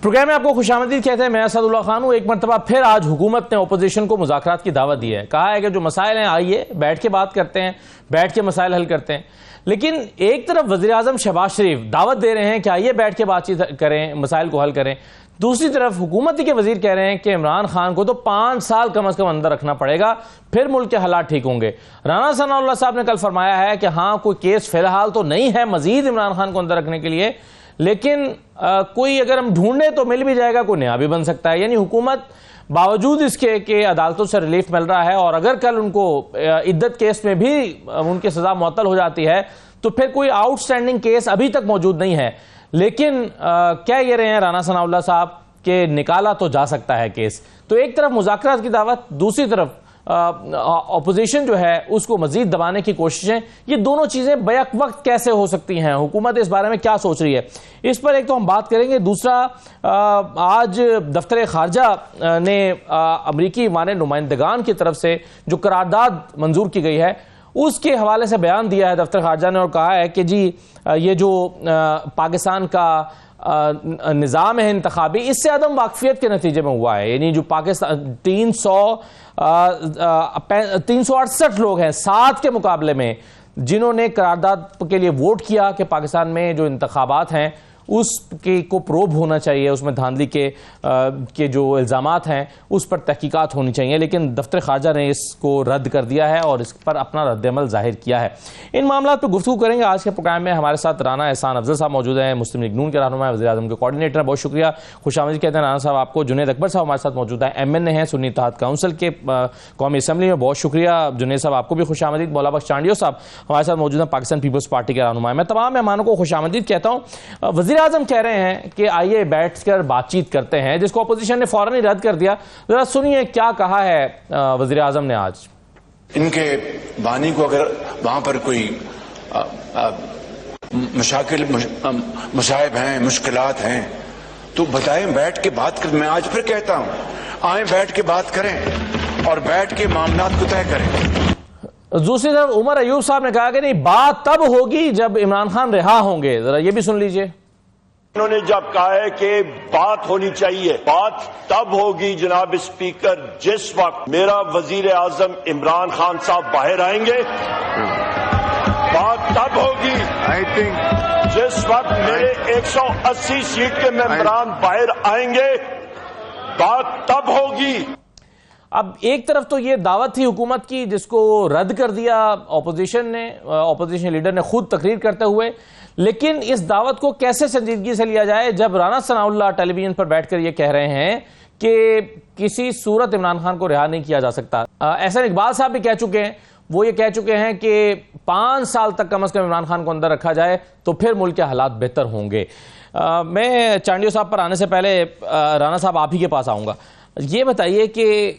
Programme میں آپ کو خوش آمدید کہتے ہیں. میں اسد اللہ خان ہوں. ایک مرتبہ پھر آج حکومت نے اپوزیشن کو مذاکرات کی دعوت دی ہے. کہا ہے کہ جو مسائل ہیں آئیے بیٹھ کے بات کرتے ہیں, بیٹھ کے مسائل حل کرتے ہیں. لیکن ایک طرف وزیر اعظم شہباز شریف دعوت دے رہے ہیں کہ آئیے بیٹھ کے بات چیت کریں, مسائل کو حل کریں. دوسری طرف حکومت کے وزیر کہہ رہے ہیں کہ عمران خان کو تو 5 سال کم از کم اندر رکھنا پڑے گا, پھر ملک کے حالات ٹھیک ہوں گے. رانا ثناء اللہ صاحب نے کل فرمایا ہے کہ ہاں کوئی کیس فی الحال تو نہیں ہے مزید عمران خان کو اندر رکھنے کے لیے, لیکن کوئی اگر ہم ڈھونڈیں تو مل بھی جائے گا, کوئی نیا بھی بن سکتا ہے. یعنی حکومت باوجود اس کے کہ عدالتوں سے ریلیف مل رہا ہے اور اگر کل ان کو عدت کیس میں بھی ان کی سزا معطل ہو جاتی ہے تو پھر کوئی آؤٹ سٹینڈنگ کیس ابھی تک موجود نہیں ہے. لیکن کہہ یہ رہے ہیں رانا ثناء اللہ صاحب کہ نکالا تو جا سکتا ہے کیس. تو ایک طرف مذاکرات کی دعوت, دوسری طرف اپوزیشن جو ہے اس کو مزید دبانے کی کوششیں. یہ دونوں چیزیں بیک وقت کیسے ہو سکتی ہیں, حکومت اس بارے میں کیا سوچ رہی ہے, اس پر ایک تو ہم بات کریں گے. دوسرا, آج دفتر خارجہ نے امریکی مانے نمائندگان کی طرف سے جو قرارداد منظور کی گئی ہے اس کے حوالے سے بیان دیا ہے دفتر خارجہ نے, اور کہا ہے کہ جی یہ جو پاکستان کا نظام ہے انتخابی, اس سے عدم واقفیت کے نتیجے میں ہوا ہے. یعنی جو پاکستان 368 لوگ ہیں 7 کے مقابلے میں جنہوں نے قرارداد کے لیے ووٹ کیا کہ پاکستان میں جو انتخابات ہیں اس کو پروب ہونا چاہیے, اس میں دھاندلی کے جو الزامات ہیں اس پر تحقیقات ہونی چاہیے. لیکن دفتر خارجہ نے اس کو رد کر دیا ہے اور اس پر اپنا رد عمل ظاہر کیا ہے. ان معاملات پر گفتگو کریں گے آج کے پروگرام میں. ہمارے ساتھ رانا احسان افضل صاحب موجود ہیں, مسلم لیگ نون کے رہنما, وزیر اعظم کے کوارڈینیٹر. بہت شکریہ, خوش آمدید کہتے ہیں رانا صاحب آپ کو. جنید اکبر صاحب ہمارے ساتھ موجود ہیں, ایم این اے ہیں, سنی اتحاد کونسل کے قومی اسمبلی میں. بہت شکریہ جنید صاحب, آپ کو بھی خوش آمدید. مولا بخش چانڈیو صاحب ہمارے ساتھ موجود ہیں, پاکستان پیپلز پارٹی کے رہنما. میں تمام مہمانوں کو خوش آمدید کہتا ہوں. وزیر اعظم کہہ رہے ہیں کہ آئیے بیٹھ کر بات چیت کرتے ہیں, جس کو اپوزیشن نے فوراً ہی رد کر دیا. ذرا سنیے کیا کہا ہے وزیر اعظم نے آج. ان کے بانی کو اگر وہاں پر کوئی مشاکل مصائب ہیں, مشکلات ہیں تو بتائیں, بیٹھ کے بات کریں. میں آج پھر کہتا ہوں آئیں بیٹھ کے بات کریں اور بیٹھ کے معاملات کو طے کریں. دوسری طرف عمر ایوب صاحب نے کہا کہ نہیں, بات تب ہوگی جب عمران خان رہا ہوں گے. ذرا یہ بھی سن لیجئے. انہوں نے جب کہا ہے کہ بات ہونی چاہیے, بات تب ہوگی جناب اسپیکر جس وقت میرا وزیر اعظم عمران خان صاحب باہر آئیں گے. بات تب ہوگی جس وقت میرے 180 سیٹ کے ممبران باہر آئیں گے. بات تب ہوگی. اب ایک طرف تو یہ دعوت تھی حکومت کی جس کو رد کر دیا اپوزیشن لیڈر نے خود تقریر کرتے ہوئے. لیکن اس دعوت کو کیسے سنجیدگی سے لیا جائے جب رانا ثناء اللہ ٹیلی ویژن پر بیٹھ کر یہ کہہ رہے ہیں کہ کسی صورت عمران خان کو رہا نہیں کیا جا سکتا. احسن اقبال صاحب بھی کہہ چکے ہیں, وہ یہ کہہ چکے ہیں کہ 5 سال تک کم از کم عمران خان کو اندر رکھا جائے تو پھر ملک کے حالات بہتر ہوں گے. میں چانڈیو صاحب پر آنے سے پہلے رانا صاحب آپ ہی کے پاس آؤں گا. یہ بتائیے کہ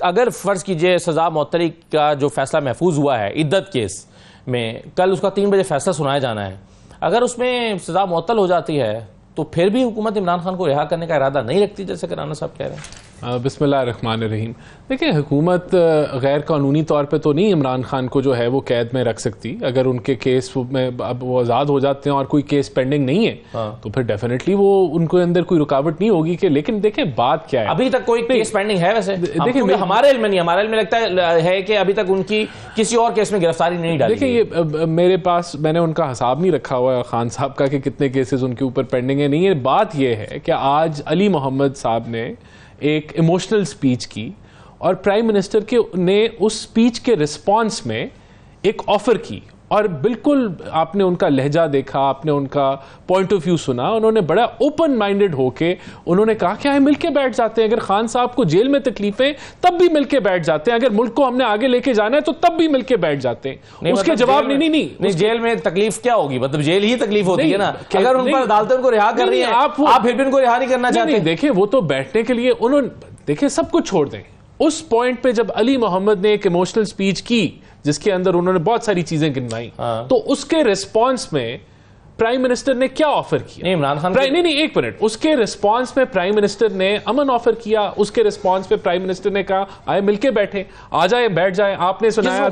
اگر فرض کیجئے سزا معطلی کا جو فیصلہ محفوظ ہوا ہے عدت کیس میں, کل اس کا 3 بجے فیصلہ سنایا جانا ہے, اگر اس میں سزا معطل ہو جاتی ہے تو پھر بھی حکومت عمران خان کو رہا کرنے کا ارادہ نہیں رکھتی جیسے کہ رانا صاحب کہہ رہے ہیں. بسم اللہ الرحمن الرحیم. دیکھیں, حکومت غیر قانونی طور پہ تو نہیں عمران خان کو جو ہے وہ قید میں رکھ سکتی. اگر ان کے کیس میں اب وہ آزاد ہو جاتے ہیں اور کوئی کیس پینڈنگ نہیں ہے تو پھر ڈیفینیٹلی وہ ان کے اندر کوئی رکاوٹ نہیں ہوگی. کہ لیکن دیکھیں بات کیا ہے, ابھی تک کوئی کیس پینڈنگ ہے ویسے دیکھیں ہمارے علم میں نہیں, ہمارے علم میں لگتا ہے کہ ابھی تک ان کی کسی اور کیس میں گرفتاری نہیں ڈالی. دیکھیں یہ میرے پاس میں نے ان کا حساب نہیں رکھا ہوا ہے خان صاحب کا کہ کتنے کیسز ان کے اوپر پینڈنگ ہے. نہیں ہے, بات یہ ہے کہ آج علی محمد صاحب نے ایک ایموشنل سپیچ کی اور پرائم منسٹر نے اس سپیچ کے رسپانس میں ایک آفر کی, اور بالکل آپ نے ان کا لہجہ دیکھا, آپ نے ان کا پوائنٹ آف ویو سنا. انہوں نے بڑا اوپن مائنڈڈ ہو کے انہوں نے کہا کہ ہم مل کے بیٹھ جاتے ہیں. اگر خان صاحب کو جیل میں تکلیفیں تب بھی مل کے بیٹھ جاتے ہیں, اگر ملک کو ہم نے آگے لے کے جانا ہے تو تب بھی مل کے بیٹھ جاتے ہیں. اس کے جواب نہیں جیل میں تکلیف کیا ہوگی, مطلب جیل ہی تکلیف ہوتی ہے نا. اگر ان پر عدالتیں ان کو رہا کر رہی ہیں, آپ پھر بھی ان کو رہا نہیں کرنا چاہتے. دیکھیں وہ تو بیٹھنے کے لیے دیکھیں سب کچھ چھوڑ دیں. اس پوائنٹ پہ جب علی محمد نے ایک ایموشنل سپیچ کی جس کے اندر انہوں نے بہت ساری چیزیں گنوائی, تو اس کے ریسپانس میں پرائم منسٹر نے کیا آفر کیا؟ عمران خان نہیں ایک منٹ. اس کے ریسپانس میں پرائم منسٹر نے امن آفر کیا. اس کے ریسپانس پہ پرائم منسٹر نے کہا آئے مل کے بیٹھے, آ جائے بیٹھ جائے. آپ نے سنایا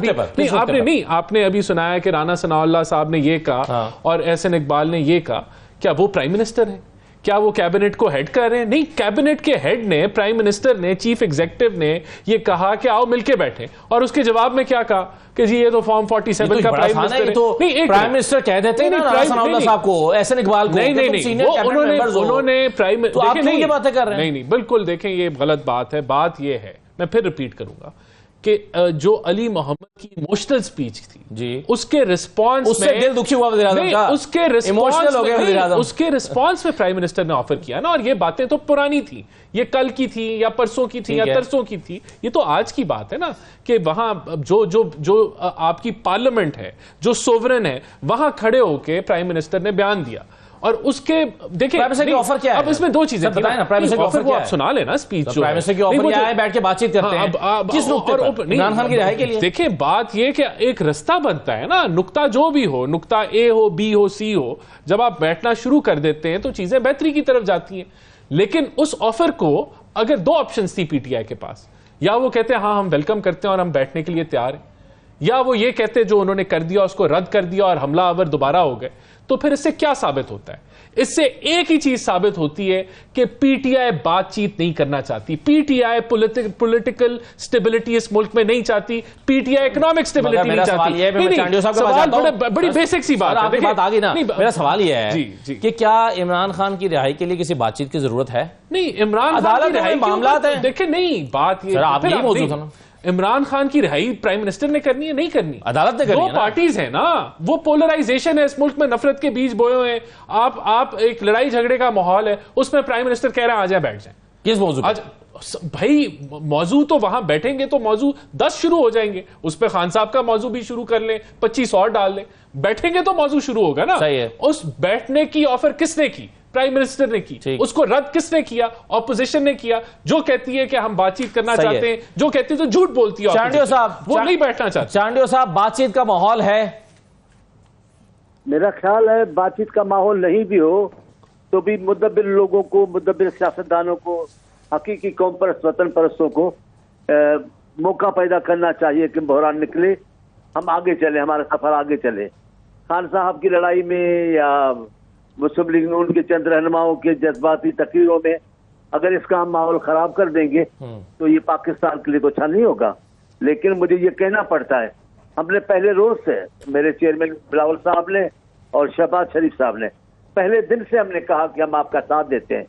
آپ نے ابھی سنایا کہ رانا ثناء اللہ صاحب نے یہ کہا اور احسن اقبال نے یہ کہا. کیا وہ پرائم منسٹر ہے؟ کیا وہ کیبنٹ کو ہیڈ کر رہے ہیں؟ نہیں، کیبنٹ کے ہیڈ نے، پرائم منسٹر نے، چیف ایگزیکٹو نے یہ کہا کہ آؤ مل کے بیٹھیں، اور اس کے جواب میں کیا کہا کہ جی یہ تو فارم 47 کا پرائم منسٹر ہے۔ پرائم منسٹر کہہ دیتے ہیں نا رانا ثناء اللہ صاحب کو، احسن اقبال کو، نہیں، انہوں نے پرائم، تو آپ کیوں یہ باتیں کر رہے ہیں؟ نہیں، بالکل دیکھیں یہ غلط بات ہے۔ بات یہ ہے، میں پھر ریپیٹ کروں گا کہ جو علی محمد کی ایموشنل سپیچ تھی جی، اس کے رسپانس اس سے دل دکھی ہوا وزیر اعظم کا، اس کے رسپانس میں پرائم منسٹر نے آفر کیا نا، اور یہ باتیں تو پرانی تھی، یہ کل کی تھی یا پرسوں کی تھی یا ترسوں کی تھی، یہ تو آج کی بات ہے نا کہ وہاں جو آپ کی پارلیمنٹ ہے، جو سوورن ہے، وہاں کھڑے ہو کے پرائم منسٹر نے بیان دیا۔ اور اس کے دیکھیں آفر کیا ہے؟ اب اس میں دو چیزیں بتائیں نا، پرائم منسٹر کا آفر کیا ہے؟ آپ سنا لینا سپیچ جو پرائم منسٹر کی آفر کیا ہے؟ بیٹھ کے بات چیت کرتے ہیں کس نقطے پر؟ عمران خان کی رہائی کے لیے دیکھیں بات یہ کہ ایک رستہ بنتا ہے نا، نقطہ جو بھی ہو، نقطہ اے ہو، بی ہو، سی ہو، جب آپ بیٹھنا شروع کر دیتے ہیں تو چیزیں بہتری کی طرف جاتی ہیں۔ لیکن اس آفر کو اگر دو آپشنز تھی پی ٹی آئی کے پاس، یا وہ کہتے ہیں ہاں ہم ویلکم کرتے ہیں اور ہم بیٹھنے کے لیے تیار ہیں، یا وہ یہ کہتے جو انہوں نے کر دیا اس کو رد کر دیا اور حملہ آور دوبارہ ہو گئے، تو پھر اس سے کیا ثابت ہوتا ہے؟ اس سے ایک ہی چیز ثابت ہوتی ہے کہ پی ٹی آئی بات چیت نہیں کرنا چاہتی، P T I political stability اس ملک میں نہیں چاہتی، P T I economic stability نہیں چاہتی۔ سوال بڑی بیسک سی بات ہے، بات آگئی نا۔ میرا سوال یہ ہے کہ کیا عمران خان کی رہائی کے لیے کسی بات چیت کی ضرورت ہے؟ نہیں، عمران خان کی رہائی معاملات ہیں، دیکھیں نہیں بات یہ آپ یہی موضوع تھا نا، عمران خان کی رہائی پرائم منسٹر نے کرنی ہے نہیں کرنی؟ عدالت نے کرنی ہے۔ دو پارٹیز ہیں نا، وہ پولرائزیشن ہے اس ملک میں، نفرت کے بیج بوئے ہوئے ہیں، آپ ایک لڑائی جھگڑے کا ماحول ہے، اس میں پرائم منسٹر کہہ رہا ہے آ جائے بیٹھ جائیں۔ کس موضوع آج بھائی موضوع تو وہاں بیٹھیں گے تو موضوع 10 شروع ہو جائیں گے، اس پہ خان صاحب کا موضوع بھی شروع کر لیں، 25 اور ڈال لیں، بیٹھیں گے تو موضوع شروع ہوگا نا۔ صحیح ہے۔ اس بیٹھنے کی آفر کس نے کی؟ پرائم منسٹر نے کی۔ اس کو رد کس نے کیا؟ اپوزیشن نے کیا، جو کہتی ہے کہ ہم بات چیت کرنا چاہتے ہیں، جو کہتی ہے تو جھوٹ بولتی ہے چانڈیو صاحب، وہ نہیں بیٹھنا چاہتے۔ چانڈیو صاحب، بات چیت کا ماحول ہے؟ میرا خیال ہے بات چیت کا ماحول نہیں بھی ہو تو بھی مدبر لوگوں کو، مدبر سیاستدانوں کو، حقیقی قوم پرست، وطن پرستوں کو موقع پیدا کرنا چاہیے کہ بحران نکلے، ہم آگے چلیں، ہمارا سفر آگے چلے۔ خان صاحب کی لڑائی میں یا مسلم لیگ نون کے چند رہنماؤں کے جذباتی تقریروں میں اگر اس کا ہم ماحول خراب کر دیں گے تو یہ پاکستان کے لیے تو اچھا نہیں ہوگا۔ لیکن مجھے یہ کہنا پڑتا ہے، ہم نے پہلے روز سے، میرے چیئرمین بلاول صاحب نے اور شہباز شریف صاحب نے پہلے دن سے ہم نے کہا کہ ہم آپ کا ساتھ دیتے ہیں،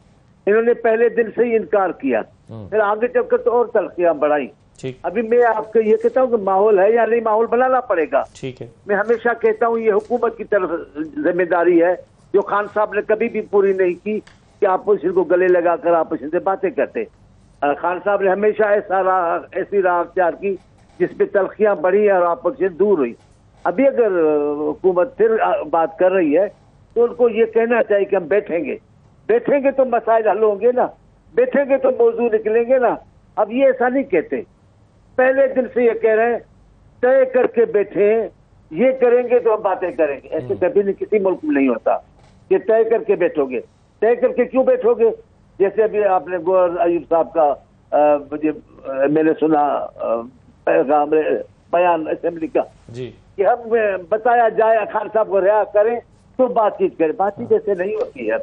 انہوں نے پہلے دن سے ہی انکار کیا، پھر آگے چل کر تو اور تلخیاں بڑھائی۔ ابھی میں آپ کو یہ کہتا ہوں کہ ماحول ہے یا نہیں، ماحول بنانا پڑے گا۔ میں ہمیشہ کہتا ہوں یہ حکومت کی طرف ذمہ داری ہے جو خان صاحب نے کبھی بھی پوری نہیں کی کہ اپوزیشن کو گلے لگا کر اپوزیشن سے باتیں کرتے۔ خان صاحب نے ہمیشہ ایسی راہ اختیار کی جس پہ تلخیاں بڑھی اور اپوزیشن دور ہوئی۔ ابھی اگر حکومت پھر بات کر رہی ہے تو ان کو یہ کہنا چاہیے کہ ہم بیٹھیں گے تو مسائل حل ہوں گے نا، بیٹھیں گے تو موضوع نکلیں گے نا۔ اب یہ ایسا نہیں کہتے، پہلے دن سے یہ کہہ رہے ہیں طے کر کے بیٹھے ہیں، یہ کریں گے تو ہم باتیں کریں گے۔ ایسے کبھی نہیں کسی ملک میں نہیں ہوتا کہ طے کر کے بیٹھو گے۔ طے کر کے کیوں بیٹھو گے؟ جیسے ابھی آپ نے گوہر ایوب صاحب کا مجھے میں نے سنا بیان اسمبلی کا کہ ہم بتایا جائے خان صاحب کو رہا کریں تو بات چیت کریں۔ بات چیت ایسے نہیں ہوتی ہے،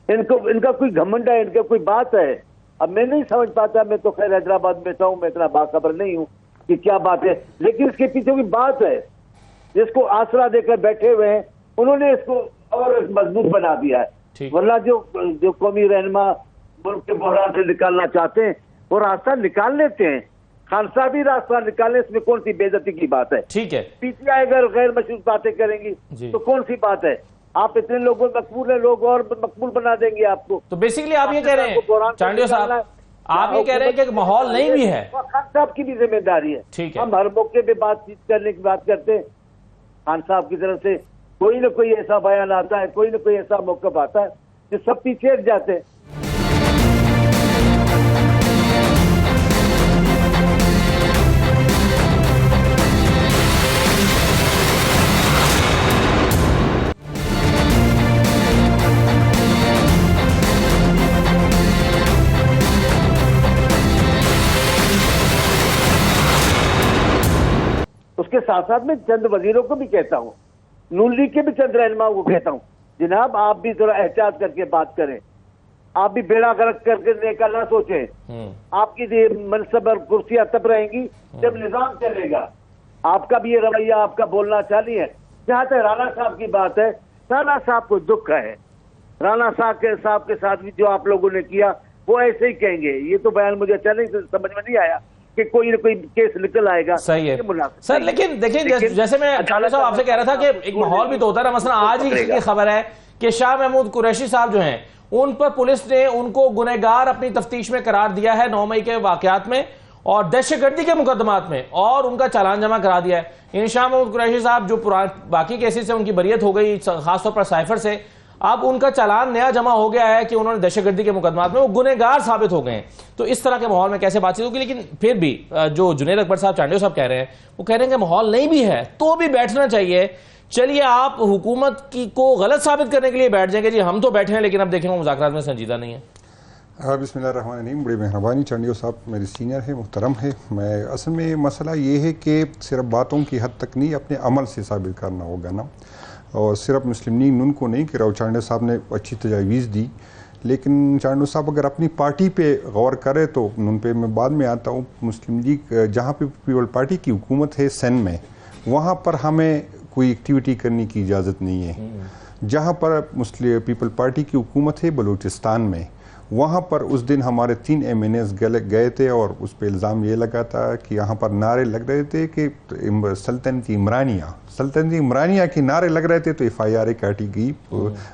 ان کا کوئی گھمنڈ ہے، ان کا کوئی بات ہے۔ اب میں نہیں سمجھ پاتا، میں تو خیر حیدرآباد میں بیٹھا ہوں، میں اتنا باخبر نہیں ہوں کہ کیا بات ہے، لیکن اس کے پیچھے کوئی بات ہے جس کو آسرا دے کر بیٹھے ہوئے ہیں، انہوں نے اس کو اور مضبوط بنا دیا ہے۔ ورنہ جو قومی رہنما ملک کے بحران سے نکالنا چاہتے ہیں وہ راستہ نکال لیتے ہیں۔ خان صاحب ہی راستہ نکالنے، اس میں کون سی بے عزتی کی بات ہے؟ ٹھیک ہے، پی ٹی آئی اگر غیر مشروط باتیں کریں گی تو کون سی بات ہے؟ آپ اتنے لوگوں مقبول ہیں، لوگ اور مقبول بنا دیں گے آپ کو۔ تو بیسیکلی آپ یہ کہہ رہے ہیں چانڈیو صاحب، آپ یہ کہہ رہے ہیں کہ ماحول نہیں بھی ہے، خان صاحب کی بھی ذمہ داری ہے۔ ہم ہر موقع پہ بات چیت کرنے کی بات کرتے ہیں، خان صاحب کی طرف سے کوئی نہ کوئی ایسا بیان آتا ہے، کوئی نہ کوئی ایسا موقف آتا ہے جو سب پیچھے ہٹ جاتے ہیں۔ اس کے ساتھ ساتھ میں چند وزیروں کو بھی کہتا ہوں، نون لیگ کے بھی چند رہنماؤں کو کہتا ہوں، جناب آپ بھی ذرا احتیاط کر کے بات کریں۔ آپ بھی بیڑا گرک کرنے کا نہ سوچیں. آپ کی منصب اور کرسیاں تب رہیں گی جب نظام چلے گا. آپ کا بھی یہ رویہ آپ کا بولنا چالی ہے. جہاں تک رانا صاحب کی بات ہے, رانا صاحب کو دکھ ہے. رانا صاحب کے ساتھ بھی جو آپ لوگوں نے کیا وہ ایسے ہی کہیں گے. یہ تو بیان مجھے اچھا نہیں سمجھ میں نہیں آیا کہ کوئی نہ کوئی کیس نکل آئے گا. صحیح ہے سر, لیکن دیکھیں جیسے میں صاحب آپ سے کہہ رہا تھا کہ ایک ماحول بھی تو ہوتا ہے. مثلا آج ہی کی خبر ہے کہ شاہ محمود قریشی صاحب جو ہیں ان پر پولیس نے ان کو گنہگار اپنی تفتیش میں قرار دیا ہے 9 مئی کے واقعات میں اور دہشت گردی کے مقدمات میں, اور ان کا چالان جمع کرا دیا ہے. یعنی شاہ محمود قریشی صاحب جو باقی کیسز سے ان کی بریت ہو گئی, خاص طور پر سائفر سے, اب ان کا چالان نیا جمع ہو گیا ہے کہ انہوں نے دہشت گردی کے مقدمات میں وہ گنہگار ثابت ہو گئے ہیں. تو اس طرح کے ماحول میں کیسے بات چیت ہوگی؟ لیکن پھر بھی جو جنید اکبر صاحب چانڈیو صاحب کہہ رہے ہیں وہ کہہ رہے ہیں کہ ماحول نہیں بھی ہے تو بھی بیٹھنا چاہیے. چلیے آپ حکومت کی کو غلط ثابت کرنے کے لیے بیٹھ جائیں گے جی ہم تو بیٹھے ہیں, لیکن اب دیکھیں وہ مذاکرات میں سنجیدہ نہیں ہے. بسم اللہ الرحمن الرحیم. بڑی مہربانی, چانڈیو صاحب میرے سینئر ہے, محترم ہے. میں اصل میں مسئلہ یہ ہے کہ صرف باتوں کی حد تک نہیں, اپنے عمل سے ثابت کرنا ہوگا نا. اور صرف مسلم لیگ نون کو نہیں کہ راؤ چانڈیو صاحب نے اچھی تجاویز دی, لیکن چانڈیو صاحب اگر اپنی پارٹی پہ غور کرے تو ان پہ میں بعد میں آتا ہوں. مسلم لیگ جہاں پہ پیپل پارٹی کی حکومت ہے سندھ میں, وہاں پر ہمیں کوئی ایکٹیویٹی کرنے کی اجازت نہیں ہے. جہاں پر مسلم پیپل پارٹی کی حکومت ہے بلوچستان میں, وہاں پر اس دن ہمارے 3 MNAs گئے تھے اور اس پہ الزام یہ لگا تھا کہ یہاں پر نعرے لگ رہے تھے کہ سلطنتی عمرانیہ کی نعرے لگ رہے تھے, تو FIR کاٹی گئی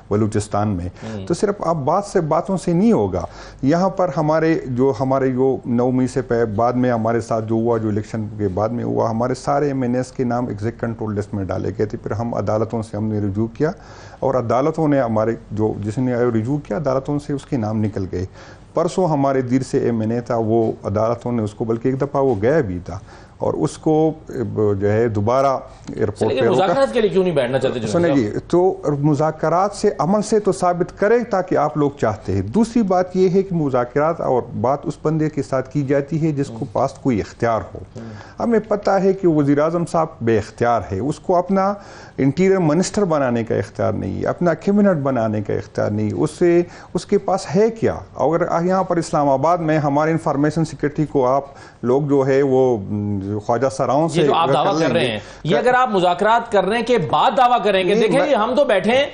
بلوچستان میں. تو صرف اب باتوں سے نہیں ہوگا. یہاں پر ہمارے جو 9 مئی سے بعد میں ہمارے ساتھ جو ہوا, جو الیکشن کے بعد میں ہوا, ہمارے سارے MNAs کے نام ایگزیکٹ کنٹرول لسٹ میں ڈالے گئے تھے. پھر ہم عدالتوں سے ہم نے رجوع کیا اور عدالتوں نے ہمارے جس نے رجوع کیا عدالتوں سے اس کے نام نکل گئے. پرسوں ہمارے دیر سے MNA تھا, وہ عدالتوں نے اس کو, بلکہ ایک دفعہ وہ گیا بھی تھا اور اس کو جو ہے دوبارہ ایئرپورٹ پہ مذاکرات کے لیے کیوں نہیں بیٹھنا چاہتے؟ سنیں جی, تو مذاکرات سے عمل سے تو ثابت کرے تاکہ آپ لوگ چاہتے ہیں. دوسری بات یہ ہے کہ مذاکرات اور بات اس بندے کے ساتھ کی جاتی ہے جس کو پاس کوئی اختیار ہو. ہمیں پتہ ہے کہ وزیر اعظم صاحب بے اختیار ہے, اس کو اپنا انٹیریئر منسٹر بنانے کا اختیار نہیں ہے, اپنا کیبنٹ بنانے کا اختیار نہیں, اس کے پاس ہے کیا؟ اگر یہاں پر اسلام آباد میں ہمارے انفارمیشن سیکرٹری کو آپ لوگ جو ہے وہ خواجہ سراؤں سے جو آپ دعویٰ کر رہے ہیں, یہ اگر آپ مذاکرات کرنے کے بعد دعویٰ کریں گے, دیکھیں جی ہم تو بیٹھے ہیں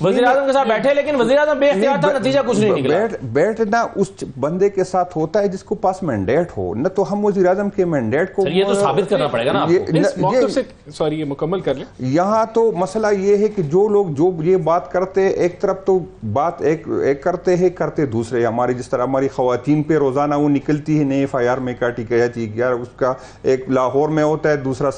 وزیر اعظم کے ساتھ بیٹھے, لیکن وزیر اعظم بے اختیار تھا, نتیجہ کچھ نہیں نکلا. بیٹھنا اس بندے کے ساتھ ہوتا ہے جس کو پاس مینڈیٹ ہو, نہ تو ہم وزیر اعظم کے مینڈیٹ کو یہ تو ثابت کرنا پڑے گا نا. اس موقع سے سوری یہ مکمل کر لیں. یہاں تو مسئلہ یہ ہے کہ جو لوگ جو یہ بات کرتے, ایک طرف تو بات ایک کرتے ہیں, کرتے دوسرے. ہماری جس طرح ہماری خواتین پہ روزانہ وہ نکلتی ہے نئے FIR میں کاٹی گئی جاتی ہے, یار اس کا ایک لاہور میں ہوتا ہے, دوسرا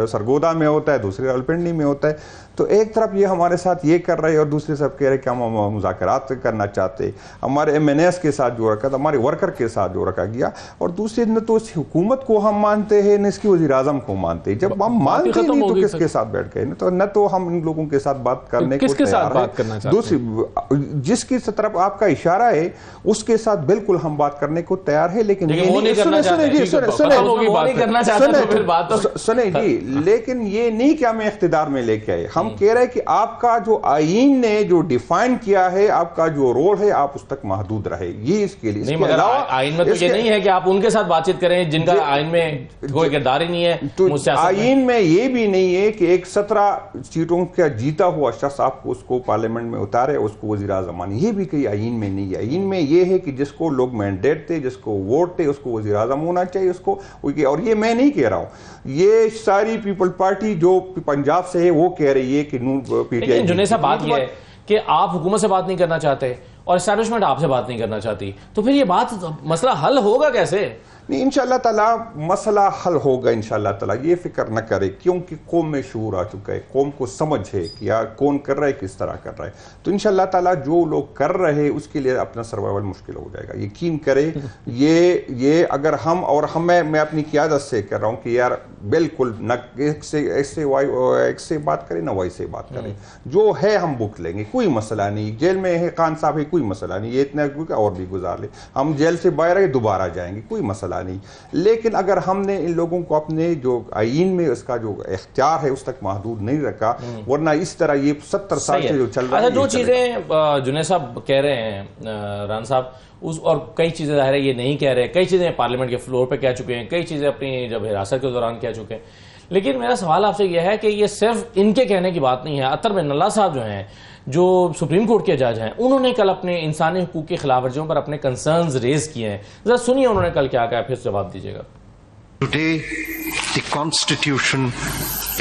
سرگودا میں ہوتا ہے, دوسرے رالپنڈی میں ہوتا ہے. تو ایک طرف یہ ہمارے ساتھ یہ کر رہے ہیں اور دوسرے سب کہہ رہے کہ ہم مذاکرات کرنا چاہتے. ہمارے MNAs کے ساتھ جو رکھا, ہمارے ورکر کے ساتھ جو رکھا گیا, اور دوسرے نہ تو اس حکومت کو ہم مانتے ہیں نہ اس کی وزیر اعظم کو مانتے. جب ہم مانتے نہیں تو کس کے ساتھ بیٹھ گئے؟ نہ تو ہم ان لوگوں کے ساتھ بات کرنے کو تیار ہیں. دوسری جس کی طرف آپ کا اشارہ ہے اس کے ساتھ بالکل ہم بات کرنے کو تیار ہے, لیکن سنیں جی, لیکن یہ نہیں کہ ہمیں اقتدار میں لے کے آئے. ہم کہہ رہے ہیں کہ آپ کا جو آئین نے جو ڈیفائن کیا ہے, آپ کا جو رول ہے, آپ اس تک محدود رہے. یہ اس کے لیے نہیں, مگر آئین میں تو یہ نہیں ہے کہ آپ ان کے ساتھ بات چیت کریں جن کا آئین میں کوئی کردار ہی نہیں ہے. آئین میں یہ بھی نہیں ہے کہ ایک 17 سیٹوں کا جیتا ہوا شخص آپ کو اس کو پارلیمنٹ میں اتارے, اس کو وزیر اعظم مانے. یہ بھی کئی آئین میں نہیں ہے. آئین میں یہ ہے کہ جس کو لوگ مینڈیٹ تھے, جس کو ووٹ تھے, اس کو وزیر اعظم ہونا چاہیے اس کو. اور یہ میں نہیں کہہ رہا ہوں, یہ ساری پیپل پارٹی جو پنجاب سے ہے وہ کہہ رہی ہے کہ لیکن جنید صاحب بات یہ ہے کہ آپ حکومت سے بات نہیں کرنا چاہتے اور اسٹیبلشمنٹ آپ سے بات نہیں کرنا چاہتی, تو پھر یہ مسئلہ حل ہوگا کیسے؟ نہیں, انشاءاللہ تعالیٰ مسئلہ حل ہوگا انشاءاللہ تعالیٰ. یہ فکر نہ کرے, کیونکہ قوم میں شعور آ چکا ہے, قوم کو سمجھ ہے کہ یار کون کر رہا ہے, کس طرح کر رہا ہے. تو انشاءاللہ تعالیٰ جو لوگ کر رہے ہیں اس کے لیے اپنا سروائیول مشکل ہو جائے گا, یقین کرے. یہ اگر میں اپنی قیادت سے کر رہا ہوں کہ یار بالکل نہ ایک سے بات کرے نہ وائی سے بات کرے, جو ہے ہم بک لیں گے, کوئی مسئلہ نہیں. جیل میں ہے خان صاحب ہے, کوئی مسئلہ نہیں, یہ اتنا اور بھی گزار لے. ہم جیل سے باہر آئے دوبارہ جائیں گے, کوئی مسئلہ مسئلہ نہیں. لیکن اگر ہم نے ان لوگوں کو اپنے جو آئین میں اس کا جو اختیار ہے اس تک محدود نہیں رکھا, ورنہ اس طرح یہ 70 سال سے جو چل رہا ہے. اچھا, جو چیزیں جنید صاحب کہہ رہے ہیں ران صاحب, اور کئی چیزیں ظاہر ہے یہ نہیں کہہ رہے, کئی چیزیں پارلیمنٹ کے فلور پہ کہہ چکے ہیں, کئی چیزیں اپنی جب حراست کے دوران کہہ چکے ہیں, لیکن میرا سوال آپ سے یہ ہے کہ یہ صرف ان کے کہنے کی بات نہیں ہے. اطہر بن اللہ صاحب جو ہیں, جو سپریم کورٹ کے جج ہیں, انہوں نے کل اپنے انسانی حقوق کی خلاف ورزیوں پر اپنے کنسرنز ریز کیے ہیں. ذرا سنیے انہوں نے کل کیا کہا, پھر جواب دیجیے گا. Today, the Constitution